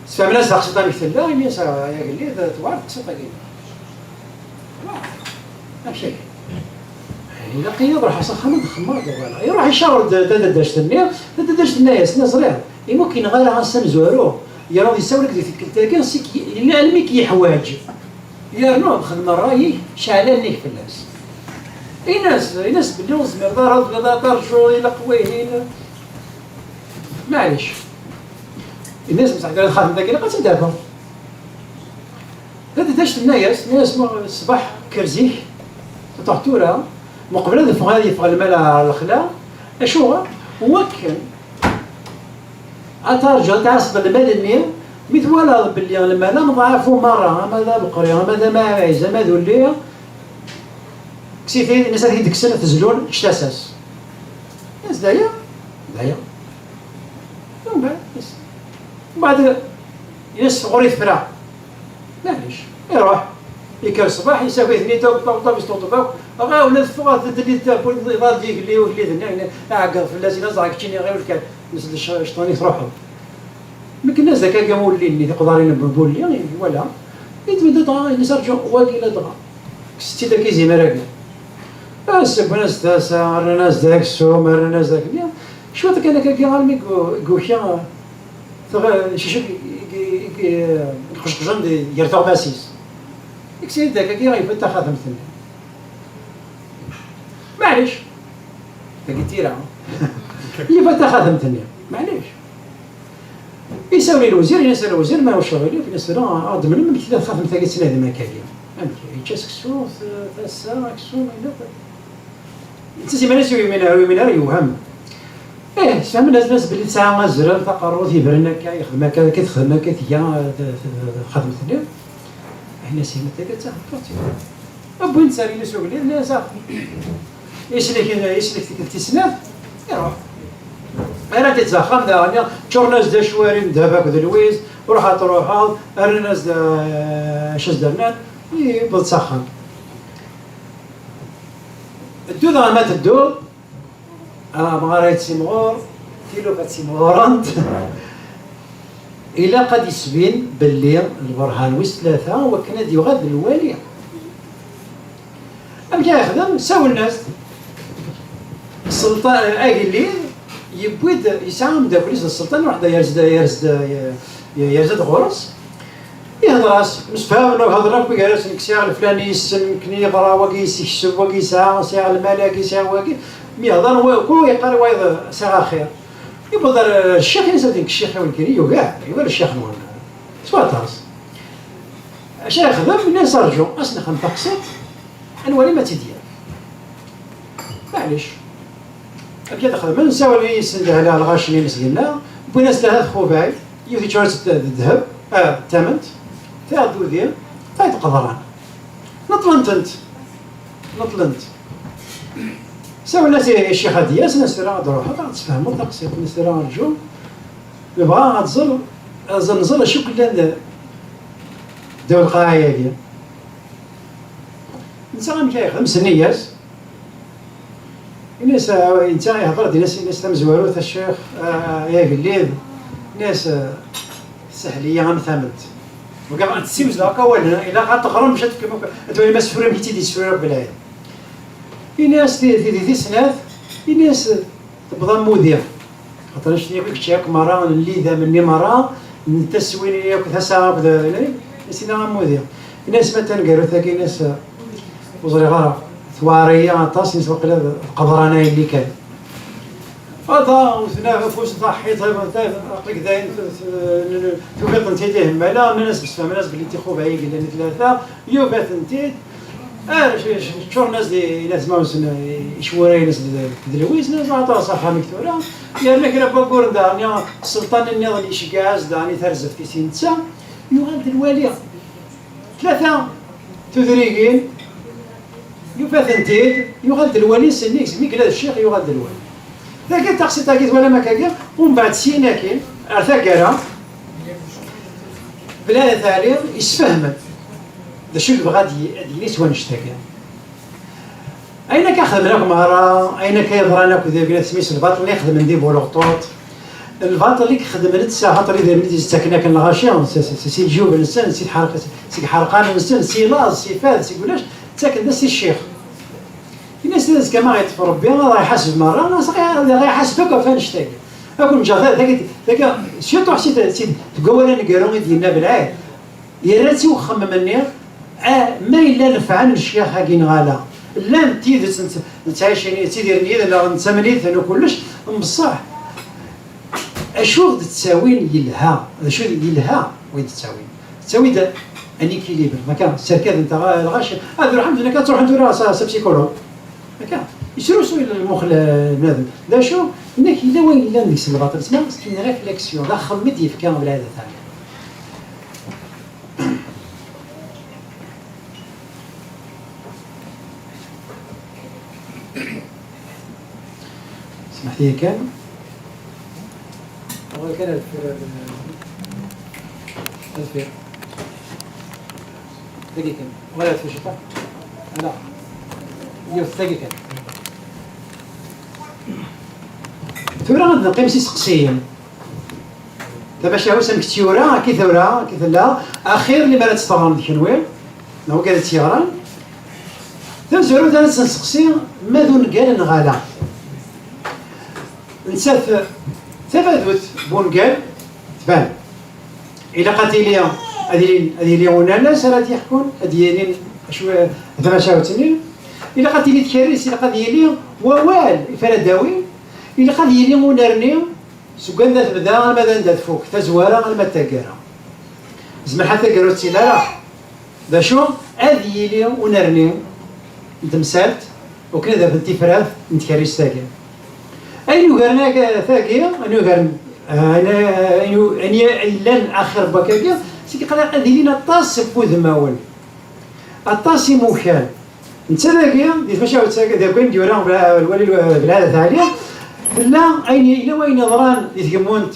سفهمنا ساقسطا مثل لا يمين سا قال لي هذا توعرف قسطا قال ماشي إلا قيل روح سخامة خما دوغان يروح يشاور ددشت النيو ددشت الناس نزرير يمكن غير غنسن زورو يراضي يساولك ديك التلقى سيك إلا علمك يحواج يا نوض خدمة رايي شعلاني في الناس الناس باللوز مرضى رضا طرشوا الى قويهين معليش الناس بصح قالت خاطر ذاك قد تدافع هذا داشت الناس الصباح كرزيك تطحتورها مقبل هذا فغادي يفغ المال على الخلا اشو هو كان اترجع تعصب المال الميل مثوالا باللي المال مضاعفو مره ماذا بقريه ماذا ما عايزه ما ذوليه كسيتي الناس هذيك ديك السنه تزلون اشتاساس الناس دايا ومن بعد ينس غوري فرا معليش يروح يكر الصباح يساوي ثنين طاب يستوطباو غا ولاد فوق تدري تابول النضال ديك اللي ثنين عقل في الذين زعك تشيني غير الكل نزل الشيطان يروحوا ممكن الناس ذاك قاموا اللي قدارين بولي ولا يتبدا طا الناس رجعوا واقيلا دغا ستي داك يزي مراكل السب ناس تاسع الناس داك السوم الناس داك شو تاك انا كي غالمي غوشيا شيشك خشقجان دي يرتاع باسيس اكسيد داك كي غيفتا خاتم ثاني معليش داك تيرا يفتا خاتم ثاني معليش يساوي الوزير يسال الوزير ما هو شغل في ناس راه ضمن من كذا خاتم ثاني سنه هذه ما كاين يتشاسك سو تاسع كسو تسمى ناس يمنا يوهم فهم الناس باللي ساعه مازال تقرض يبرنا يخدم هكا كتخدم هكا هي خدمت ليه حنا سيما تاكا تاخذ ابو نسالي لي سوق لي الناس يسلك تسناف يروح انا تتزخم دا تشورناس دا شوارين دابا كذا لويز روحات الناس دا شاز درنا يبدا تسخن الدود ما تدور مغاريت سيمغور كيلو فات سيمغورانت إلا قد يسبين باللي البرهان ويس ثلاثة وكان يغاد الوالي أم جا يخدم ساو الناس السلطان أجلي يبويد يساهم دا بوليس السلطان وحده يرزد غرس يهضراس مسفاهم لو هضرك بقالس نكسيغ الفلاني يسن كني برا وقيس يكسب وقيس ساعة ساعة الملاك ساعة وقيس ميهضر وكل يقال وايض ساعة خير يبقى الشيخ ينسى الشيخ والكري وكاع يقول الشيخ نون سواتاس الشيخ خدم الناس رجعوا أصلا خم تقسيط أنوالي ما تدير معليش أبيض خدم نساوي يسند على الغاشني نسقلنا بناس لها خوفاي يوثي شورت الذهب تامنت تعدو ذي تايت قدران نطلنت ساو الناس الشيخ دياس ناس راه تروح تفهموا تقصير ناس راه رجو يبغى تزر نزل شو كل داو القرايه ديال الانسان كيخدم سنيات الناس انت يهضر ديال الناس تمزوارو تا الشيخ يا قليل ناس سهليه غنثمت وكاع تسيمز هكا ولا الا غتغرم مشات كما تولي ما سفره ميتي دي سفره بالعين الناس دي سنات الناس تبدا مودير خاطر شنو ياكل كتشاك مره اللي ذا مني مره نتسوين ياكل ثسا بدا نسينا مودير الناس مثلا قالوا ثاكي ناس وزري غرا ثواريه طاس نسوق القبرانه اللي كان هذا وثنا فوس ضحيت عقلك داين توفيق انت ليه مالا الناس بس فهم الناس باللي تيخو بعيد قال لي ثلاثه يوفات انت شور ناس دي ناس ماوس شوري ناس دلويز ناس عطا صحه مكتوره قال لك راه باكور دانيا السلطان النظام اللي شكاز داني ترزف في سنتسا يغال الواليه ثلاثه تدريقين يوفات انت يغال الوالي سنيكس ميك هذا الشيخ يغال الوالي ذاك تقصي تاكيد ولا ما كاين ومن بعد سينا كاين ارثاكرا بلا ثالث يسفهمت دا شو اللي بغا ديالي سوا نشتاكي اين كنخدم لك مهاره اين كيظهر انا كذا بلا سميت الباطل اللي يخدم ندير بولوطوط الباطل اللي كيخدم نت ساعه طري اذا بديت ساكنه كنغاشي سي جيوب الانسان سي حرق سي حرقان الانسان سي لاز سي فاد سي كلاش ساكن سي الشيخ الناس كما غيطفر ربي راه يحاسب مره الناس غيحاسبك فين نشتاكي اكون جا ذاك سيرتو حسيت تقول انا قالوا ديالنا بالعاد يا راتي وخمم مني ما الا نفعل الشيخ هاكين غالا لا انت تعيش يعني تيدير نيد لا نتمنيت انا كلش بصح اشوف تساوين يلها شو يلها وين تساوي دا اني كيليبر ما كان السركاد انت الغاش هذا الحمد لله كتروح عند راسها بسيكولوج هكا يشرو سوي المخ بنادم دا شو انك الا وين الا ديك الباطل اسمها كاين ريفليكسيون لا خمد يفكا بالعاده ثانيه سمحت لي كان هو كان الفير دقيقة ولا في شفاء لا يوثقك ثورة غادي نقيم سي سقسيين دابا شي عاوسا مكتيورة كي ثورة كي لا أخير اللي ما تستغرم ديك الويل هو قال تيغران ثورة ثلاث سنسقسي ماذا نقال نغالا نسات تفادوت بونقال تبان إلا قاتليا هذه لي وناس راه تيحكون هذه شويه هذا ما شاوتني إلا قاتلي تكريس إلا قاد يلي ووال فرداوي إلا قاد يلي ونرني سكان ذات بدا ماذا ندات فوق تزوارا ما تاكارا زعما حتى كارو تيلا ذا شو هذه يلي ونرني نتمسالت وكنا دابا انتفراث نتكريس تاكي أينو قرنا ثاقية أينو قرن أني لن آخر بكاكيا سيكي قلق أذيلين الطاس بوذ ماول الطاس مكان نتا ذاكيا ديت ماشي عاود ساكا داكوين ديوران الوالي بالعادة تاعليا لا أين إلا وين يضران يتكمونت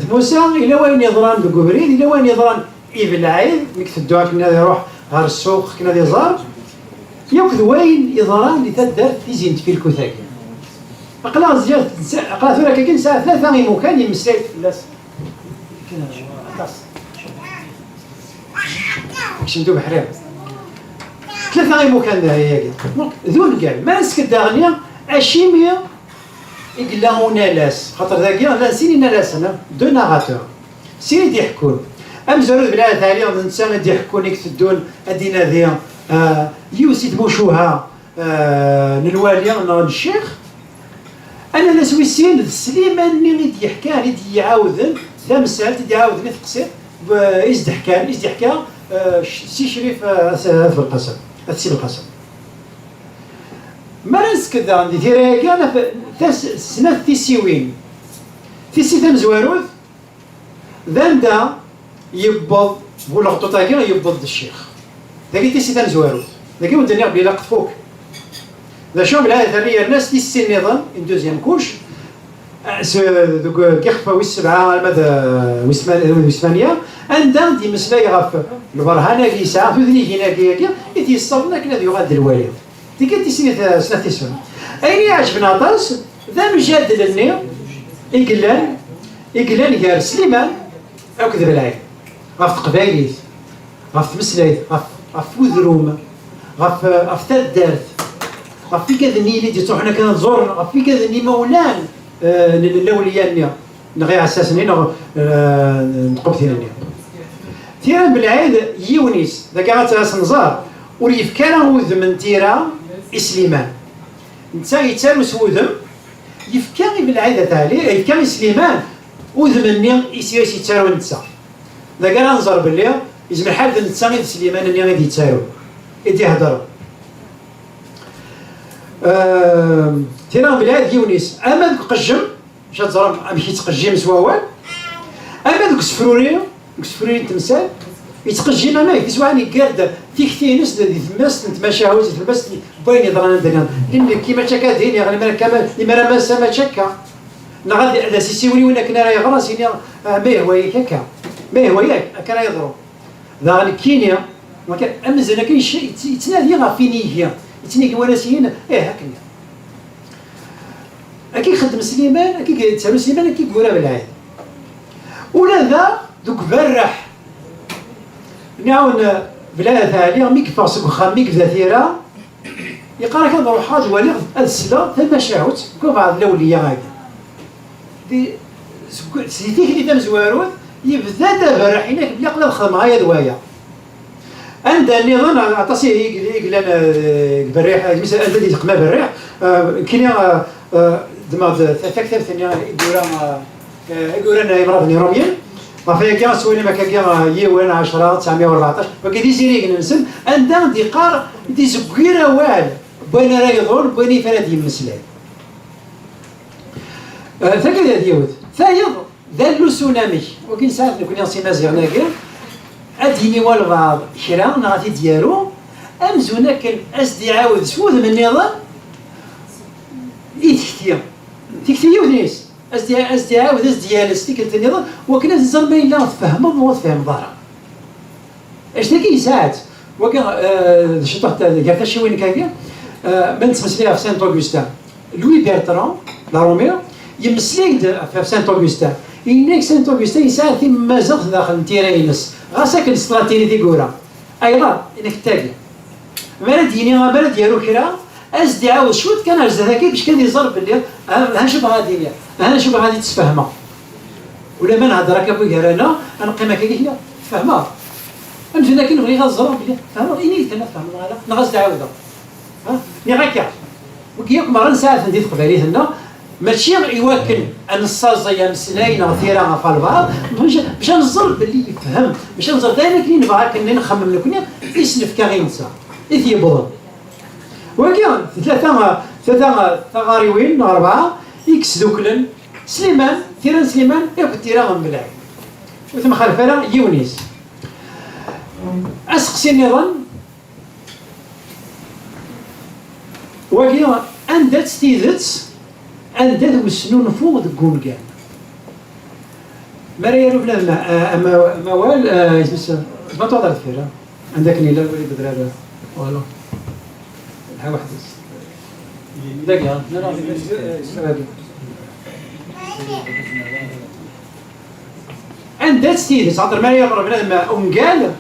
ثموسا إلا وين يضران بكوبريد إلا وين يضران إبلعيد ميك الدعاء كنا يروح غار السوق كنا يزار ياخذ وين يضران اللي تدار تيزين في الكوثاكي أقلا زجاج أقلا ثورة كاين ساعة ثلاثة غي مكان يمسلي لاس كنا أطاس كشمتو بحرير ثلاثة غي مكان ذا هي ذول قال ما نسكت داغنيا أشيميا إقلا هنا لاس خاطر ذاكيا لا سيني لاس أنا دو ناغاتور سيني ديحكون أم زرود بلا ثانية الإنسان ديحكون يكتدون أدينا ذي يوسيد بوشوها نلواليا نال الشيخ أنا لا سويسين السليمان اللي يحكى اللي يعاود ثمسال يعاود لي تقصير إزدحكى سي شريف في القسم السي القسم ما نسك ذا عندي تيراكي أنا سنة تيسيوين تيسي ثمزواروث ذندا يبض بولغطو تاكي يبض الشيخ ذاكي تيسي ثمزواروث ذاكي ودنيا بلي لاقت فوق ذا شوم لا ثانية الناس دي السن نظام ان دوزيام كوش دوك كيخفى ويسبعة ماذا ويسمانية عندها دي مسلاي غاف البرهانة كي ساعة تدري هنا كي يتي الصبنا كنا يغاد الوالي دي كنتي سنة تسون أين عجبنا طاس ذا مجادل النير إقلان غير سليمان أو كذب العين غاف قبايليت غاف مسلايت غاف وذروم غاف تدارت غاف في كذا نيلي دي تروحنا كنا نزور غاف في كذا ني مولان الأولياء نغي أساسا نقبتين النير تيران بالعيد يونيس ذاك غاتاس نزار وريف كان وذ من تيرا سليمان نتا يتسالو سوذم يفكان بالعيد تالي يفكان سليمان وذ مني يسياس يتسالو نتا ذاك نزار باللي يجمع حال نتا سليمان اللي غادي يتسالو يدي هضر تيران بالعيد يونيس اما ذوك قجم مشات زرم مشي تقجم سواوال اما ذوك سفروري تمثال يتقجينا ما يسواني قارد تيكتينس دي ثماس نتماشى هوز ثماس باين يضرنا دنا لان كيما تشكا ديني غير ما كما لما ما سما تشكا نغادي على سيسيوني ولا كنا راي غراسي ما هو هكا ما هو ياك كان يضرب ذا كينيا ما كان امزنا كاين شيء يتنادي غا فيني هي يتنيك وناسيين هكا اكيد خدم سليمان اكيد تسالو سليمان اكيد قورا بالعيد ولا ذا دوك برح نعاون بلا ثاني ميك فاسك خاميك ذاتيرا يقرا كان روح حاج ولي هذا السلا ثم شاوت كون بعض الاولياء هكا دي سيتيك اللي تم زواروت يبدا دابا حيناك بلي قبل الخدمه هاي دوايا عندها النظام عطاسي يقول انا بريح مثلا الذي تقما بريح كاين دماغ تكثر ثاني يقول انا مرض نيروبيان ما فيها كاع سولي ما كاع يوان 10 914 وكدي سيري نسن عندها ديقار دي زكيره وال بين راه يضر بين فراد يمسلال ثكذا ديوت ثايض ذا سونامي وكاين ساعات نكون نسينا زيرنا كاع اديني والبعض كرا نغادي ديالو امزونا كان اسدي عاود سود من النظام تكتيا ودنيس اسدي عاود ديال ستيكلت النظام وكنا الزربين لا تفهم مو تفهم ظهر اش تاكي ساعات وكان شطحت قالت شي وين كاين من تمسليها في سانت اوغستان لوي بيرتران لا روميو يمسليك في سانت اوغستان إنك سانت اوغستان يساعد ما زغ داخل تيرينس غاساك الاستراتيجي دي كورا ايضا انك تاكل بلد يني بلد يارو كرا اسدي عاود شوت كان هز هكاك باش كان يزرب اللي ها شوف غادي ها شوف غادي تتفاهمها ولا ما نهضر هكا بوي رانا نقيم هكاك هي فاهمها امزنا كي نبغي غنزرب بلي فاهمها اني كنا فاهمها نغزد عاودها ها ني غاكا وكياك مرة نساعد ندير قباليتنا ماشي يوكل ان الصازيه مسلاينا غثيره في البعض باش نزرب باللي يفهم باش نزرب دائما كي نبغى كني نخمم لكم يسنف كاغينسا اذ يبضل وكان ثلاثه ثغاريوين 4 اكس دوكلن سليمان تيران سليمان ياك تيران بلاي وثم خلفنا يونيس اسقسي النظام وكان عندها ستيزت عندها ذو السنون فوق تقول كاع ما راهي بلاد موال ما تهضر فيها عندك نيلا ولي بدر هذا والو ها واحد دقيقه عندها ستيزت عطر ما راهي بلاد ما قال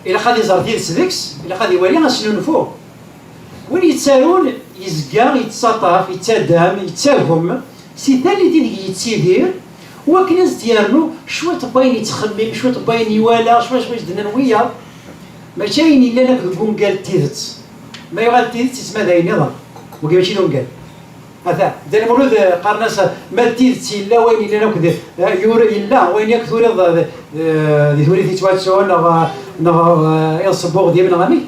الى خادي زرتي سدكس الى خادي والي السنون فوق وين يتسالون يزكا يتساطف يتسادم يتساهم سي ثاني اللي يتسيدير وكناس ديالو شويه باين يتخمم شويه باين يوالا شويه دنانويه ماشي الا لك نقول قال تيزت ما يغال تيزت تسمى ذا نظام وكي ماشي لون قال هذا دانا مولود قارناس ما تيزت الا وين الا ناك يور الا وين يكثر ذي ثوري تيتواتسون نغ يصبوغ ديال نغامي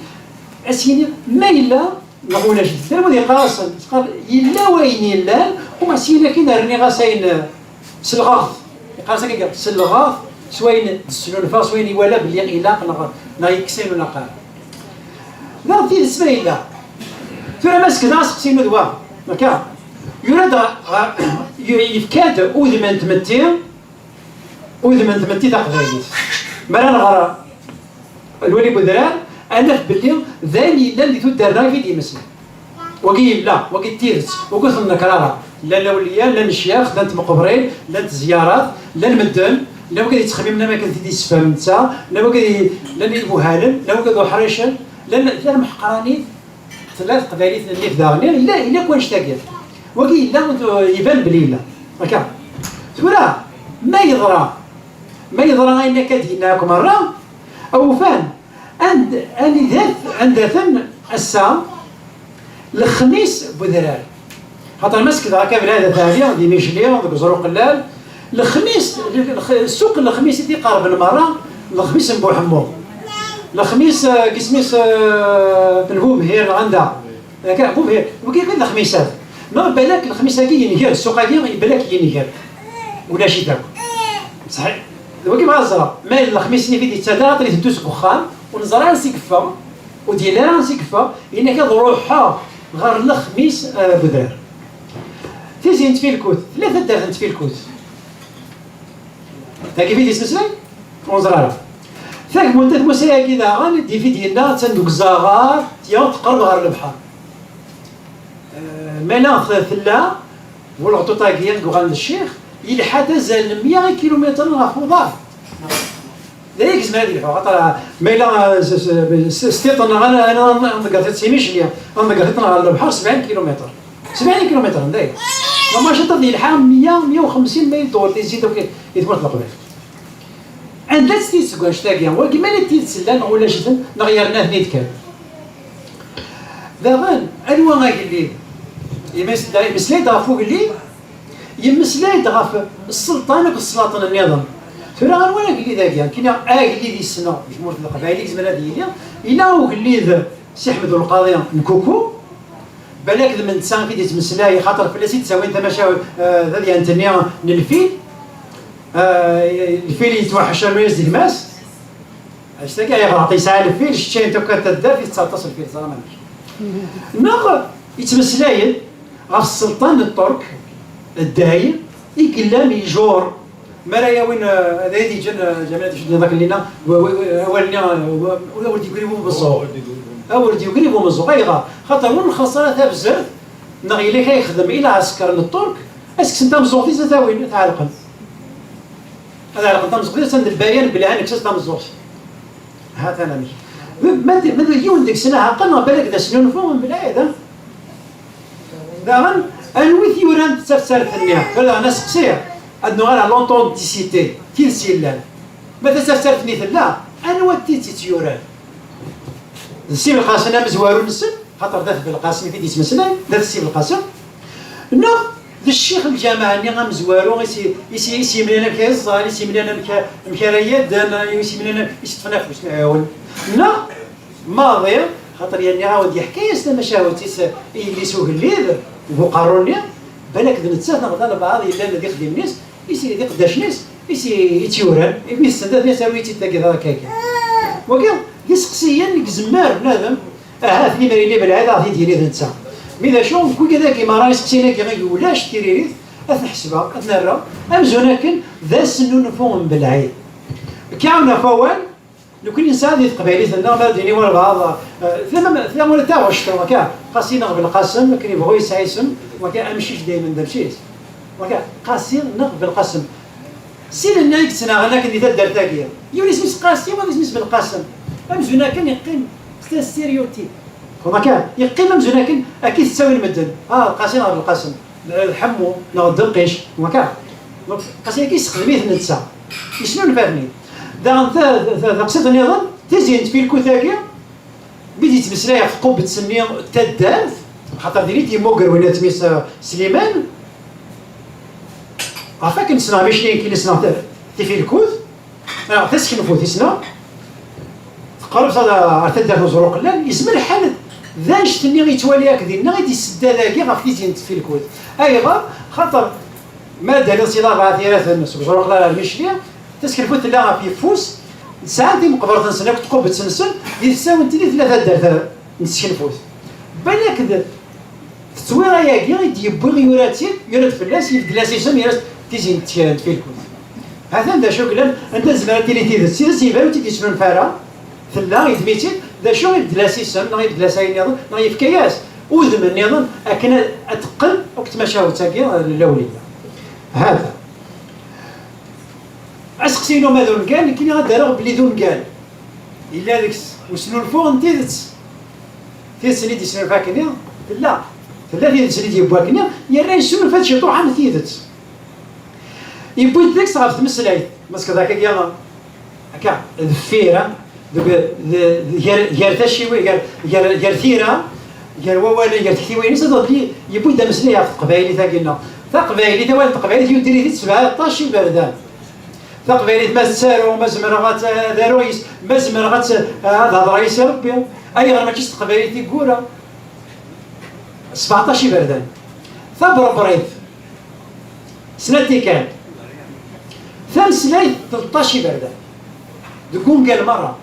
اسيني ما الا نقول جد ثاني قاصن قال الا وين الا وما سينا كي نرني غاسين سلغاث قاصا كي قال سلغاث سوين السنون فاس وين ولا بلي الا نا يكسين ولا قال لا في اسمه الا ثم ماسك دا سقسي ندوا هكا يراد يفكاد أذمن تمتي تقبايليت مرة نغرى الولي بودران أنا في بلي ذاني لا اللي تدار في دي مسلم وقي لا وقي تيرت وقلت النكرارة لا الأولياء لا الشياخ لا مقبرين لا زيارات لا المدن لا وقد يتخممنا ما كنت تفهم نتا لا وقد لا الوهالم لا وقد حريشا لا المحقرانين ثلاث قبائل اللي في دارنا إلا كون اشتاقيت وقي لا يبان بلي لا هكا تقول ما يضرى انك ديناكم مرة او فان عند ثم الساعة الخميس بودرار خاطر مسك هكا بهذا ثانية دي ميشليون ديك زروق اللال الخميس السوق الخميس دي قارب المرة الخميس نبوحمو الخميس قسميس بنهوب هير عندها هكا بوب هير وكيف الخميسات ما بالك الخميس هاكي ينهير السوق هاكي بالك ينهير ولا شي تاكل صحيح وكيف غازرا ما الخميس اللي في تادا طريت ندوس بخان ونزرع نسيكفا وديالها نسيكفا انك روحها غير الخميس بدرار تيزين تفيلكوت ثلاثة دار تفيلكوت تا كيف يتسمسلي ونزرعها ثاك مدة مسايا كذا غادي دي في ديالنا تندوك زغار تيا تقرب غير البحر مالا ثلا والعطوطاكيه كوغان الشيخ يلحد زال 100 كيلومتر خضار ذلك زمان هذه الحوار مالا استيطن انا قالت سيميش ليا انا قالت على البحر 70 كيلومتر 70 كيلومتر داير وما شطط لي الحام 150 ما يدور تزيد يتمرت القبيل عند لا تستيسكو اشتاقيا ولكن ما تيتسلان ولا شي نغيرناه نيت كان دابا انوا غايقول لي يمسلي فوق لي يمسلي في السلطنه بالسلاطين النظام ترى وانا قال لي ذاك كاين قال لي السنه جمهوريه القبائل زمان هذه الا وقال لي سي احمد القاضي نكوكو بالك من تسان في ديت مسلاي خاطر فلاسي تساوي انت ماشي ذا ديال التنيه للفيل الفيل يتوحش الميز ديك ماس اشتا كاع يغلط يسعى الفيل شتي انت كتدار في 19 الفيل زعما ناخذ يتمسلاي غاف السلطان الترك الداير يكلم يجور مرايا وين هذا يدي جماعه شد ذاك اللينا ولدي قريبو بالصوت ولدي قريبو من الزقيغه خاطر من الخساره تاع بزاف نغي اللي كيخدم الى عسكر الترك اسك انت مزوقتي تاوين تعلقن هذا على قدام زقيغه تند البيان بلي انك انت مزوقتي هذا انا ما يجيون ديك السنه عقلنا بالك دا سنون فوق بلا هذا دابا انوي ثيوران تفسر ثنيا هذا انا سقسيه أنه على لونتونتيسيتي كيل سيلان ماذا تفسرتني ثلا أنا وديتي تيوران السيب القاسم أنا مزوارو نسن خاطر ذات بالقاسم في ديس مسنا ذات السيب القاسم نو ذا الشيخ الجامعة اللي غا مزوارو يسي ملينا كيزال يسي ملينا مكاريات دانا يسي ملينا يستفنا فلوس نعاون نو ماضي خاطر يعني عاود يحكي يسنا مشاوتيس اللي سوق الليل وهو قاروني بالك ذا نتساهل نغضى بعض إلا الذي يخدم الناس يسي ذي قداش ناس يسي يتيوران يسنداد ناس ويتي تلاقي ذا كاكا وكاع يسقسيا اللي زمار بنادم ثني مريلي بالعاده غادي ديري ذا نتا مي شو كون كذا كيما راه يسقسينا كي غيقولاش تيريريت اثنحسبها اثنرى امزونا كن ذا سنون فوق بالعيد كاعنا فوال لو كل انسان يتقبل لنا ما ديني ولا بعض ثم ولا تا واش وكاع خاصني نغبل القاسم كان يبغوا يسايسم وكاع امشيش دائما دمشيت وكاع قاسي نغبل القاسم سير النايك سنا غنا كندي دار تاكيه يولي سميس قاسي ولا سميس بالقاسم امزونا كان يقيم ستيريوتيب وكاع يقيم امزونا كان اكيد تساوي المدن قاسي نغبل القاسم الحمو نغد القيش وكاع قاسي كيسقل بيه نتسا شنو نفهمني دا قصيت النظام تزين في الكوثاكية بديت تمسلايا في قوب تسمي تدات خاطر ديريتي موكر ولا تميس سليمان عفاك نسنا ماشي كي نسنا في الكوث تسكن فوت يسنا تقرب صدا تدات وزروق الليل يسمى الحال ذا شتني غيتوالي هكذا غادي يسد هذاكي غاف تزين في الكوث ايغا خاطر ما دار صداع بعد ثلاثه وزروق الليل مشليه تسكن فوت لا في فوس ساعات دي مقبرة نسنا كنت تقوب تسنسل دي تساوي انت لي ثلاثة دار نسكن فوت بالك التصويره ياكي يديبوي يوراتي يورات فلاس يفدلاس يسم يورات تيزين تفيلكوت هذا دا شو قلنا انت زمان تيلي تيدس سيدس يبانو تيدي سمن فارا ثلا يدميتي دا شو يفدلاس يسم نغي يفدلاس نظام نغي يفكياس وذم النظام اكن اتقن وقت ما شاو تاكي الاوليه هذا اسقسينو ما ذون قال كي غادر بلي ذون قال الا ديك وسنو الفوق تيدس تيدس اللي ديسنو فاكني لا ثلاثة سنين يبواكني يرى يسمى فهاد شي طوحة مثيدت يبوي ديك صغار تمسلاي مسك ذاك يلا هكا الفيرة دوك غير تاشي غير ثيرة غير ولا غير تكتيوين صدق لي يبوي دا مسلاي في القبايلي ثاقينا ثقبايلي تا والد القبايلي يديري 17 بردان ثقبايلي ما سارو ما زمرغات دارويس ما زمرغات هذا رئيس ربي اي غير ما كيش القبايلي تيقولا 17 بردان ثبر بريد سنتي كان ثم سلاي 13 بردان دكون قال مرة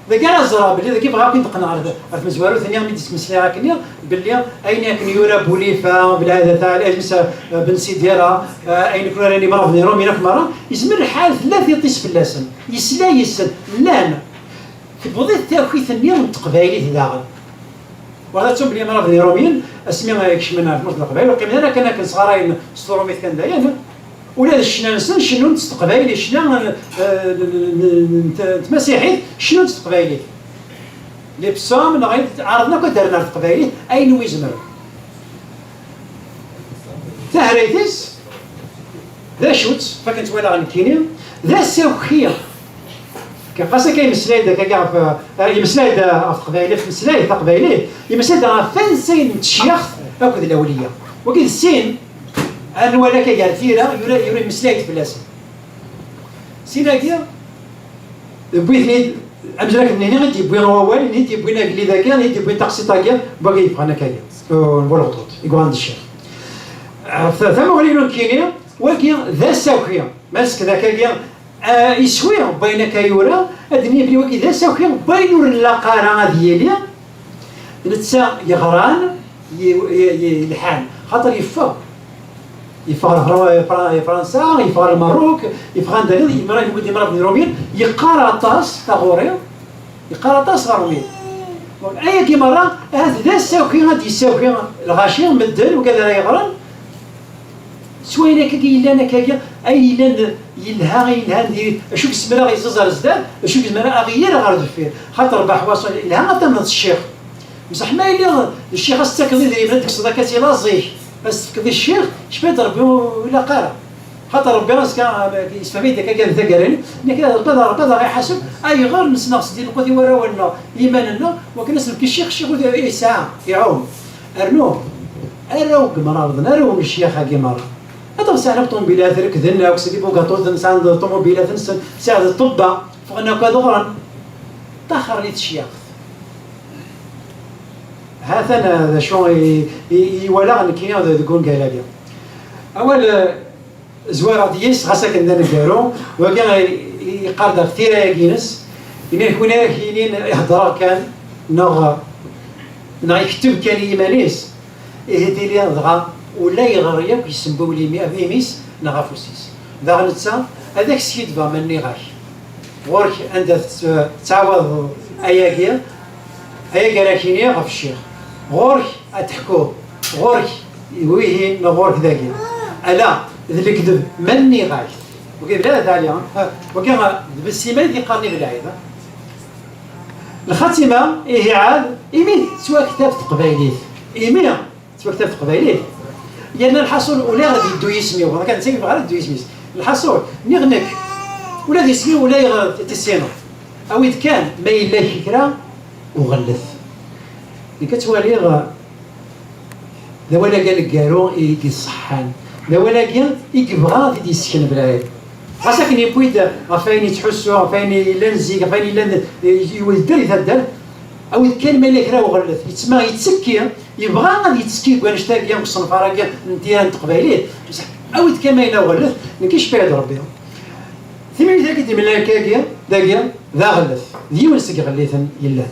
ذا قال الزراب اللي ذا كيف غاكي تقنع عرف مزوارو ثانية من ديس مسلاي راكني باللي أين يكن يورا بوليفا بالهذا تاع الأجمس بن سيديرا أين يكون راني مرة في رومي ناك مرة يزمر الحال ثلاث يطيس في اللسن يسلا يسن لان في بوضيت تاكوي ثانية من تقبايلي ذاغل وهذا تم بلي مرة في روميين اسمي يكشمنا في مصر القبائل وقيمنا انا كان صغارين ستوروميت كان دايا ولا الشنا نسن شنو نستقبايلي شنا تمسيحيت شنو نستقبايلي لي بصام نغير عرضنا كو درنا في القبائلي اين ويزمر تهريتيس ذا شوت فكنت ولا غنكيني ذا سوخيه كقاسا كاين مسلايد كاع في مسلايد في القبائلي في مسلايد في القبائلي مسلايد فين سين تشيخ اكد الاوليه وكيد السين ان ولا كاع ثيره يوري مسلايد بلاسه سيناكيا بغيت امجلك منين غادي يبوي غوال نيت يبوينا قلي ذاك نيت يبوي تقسيطا كاع باغي يبقى انا كاع نقول الخطوط يقول عند الشيخ ثم ولينا كاينين ولكن ذا ساوخيه ماسك ذاك كاع يسوي بين كايورا الدنيا بلي وكي ذا ساوخي بين اللاقاره ديالي نتسا يغران يلحان خاطر يفار فرنسا يفار المغرب يفار اندلس مرة يقول مرة بن روميل يقراطاس تاغوري يقراطاس غروميل اي كي مرة هذا الساوخي غادي يساوخي الغاشي مدن وكذا يغران سوينا كي لنا كاكا اي لان يلها ندير اشوف السمره غيززر زداد اشوف السمره غير غير دفير خاطر بحواس لها غتمنط الشيخ بصح ما يلي الشيخ استكذي دير بنادك صداكاتي لازيك بس كذي الشيخ شبات ربي ولا قارا خاطر ربي راسك يسمى داك كاع ذكرني ربي غيحاسب اي غير نسنا خص ديال القوه وراونا ايماننا وكنسلك الشيخ يسعى يعوم ارنوه اراوك مرضنا اراو الشيخ هاكي مرض هذا ساعة الطوموبيلات ركذنا وكسدي بوكاطوط نساعد الطوموبيلات نساعد الطبة فغنا كذغرا تاخر لي تشياخ هذا شو يولع نكينا تكون قالاليا أول زوار ديس خاصة كنا نكارو وكان يقارد كثير يجينس إن هنا كاينين يهضر كان نغ يكتب كان يمانيس يهدي لي ضغا ولا يغريك يسمبو لي 100 ميس نغافوسيس ذا غنتسا هذاك السيد با مني غاش غورك عند تعاوض اياكيا راكيني غاف الشيخ غورك اتحكو غورك ويه نغورك ذاكيا الا ذا الكذب مني غاش وكيف لا ثانيا وكيف بالسيمان دي قرني بالعيبه الخاتمه إيه عاد إيمين سوا كتاب قبايليه إيمين سوا كتاب قبايليه يعني الحصول ولا غادي يدو يسميو راه كان تيجي غير يدو يسميو الحصول نغنك ولا يسميو ولا يغير تسينو او اذا كان ما يلا فكره وغلث اللي كتوالي ذا ولا قال كارو يصحان ذا ولا قال يبغى يسكن بالعيب خاصك يبويد غفاين يتحسوا غفاين يلا نزيك غفاين يلا يودر يتهدر او اذا كان ما يلا كرا وغلث يتسمى يتسكي يبغى غادي يتسكي كاع نشتاق كاع الصنفاره كاع ندير تقبايليه بصح او اذا كان ما يلا وغلث ما كاينش بعد ربي ثمن ذاك دي من داكيا ذا غلث ديما نسك غليثا يلا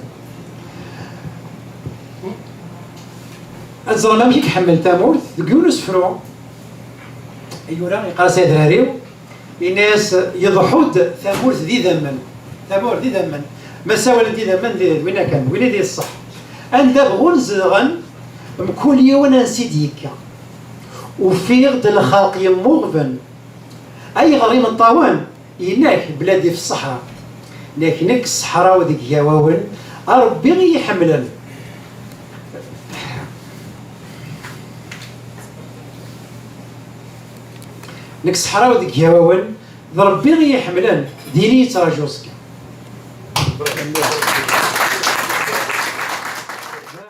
أزرى ما ميك حمل تامورت يونس فرو أيورا يقرا سيد راريو الناس يضحود ثامورت ذي ذمن ثامور ذي ذمن مساوى ذي ذمن وين كان وين ذي الصح عند بغون زغن مكل يوم نسيديك وفيغ الخلق يمغبن أي غريم الطاوان يناك بلادي في الصحراء لكنك الصحراء وديك يواون ربي غي يحملن نك الصحراء وديك يواون ربي غي يحملن ديني تراجوسك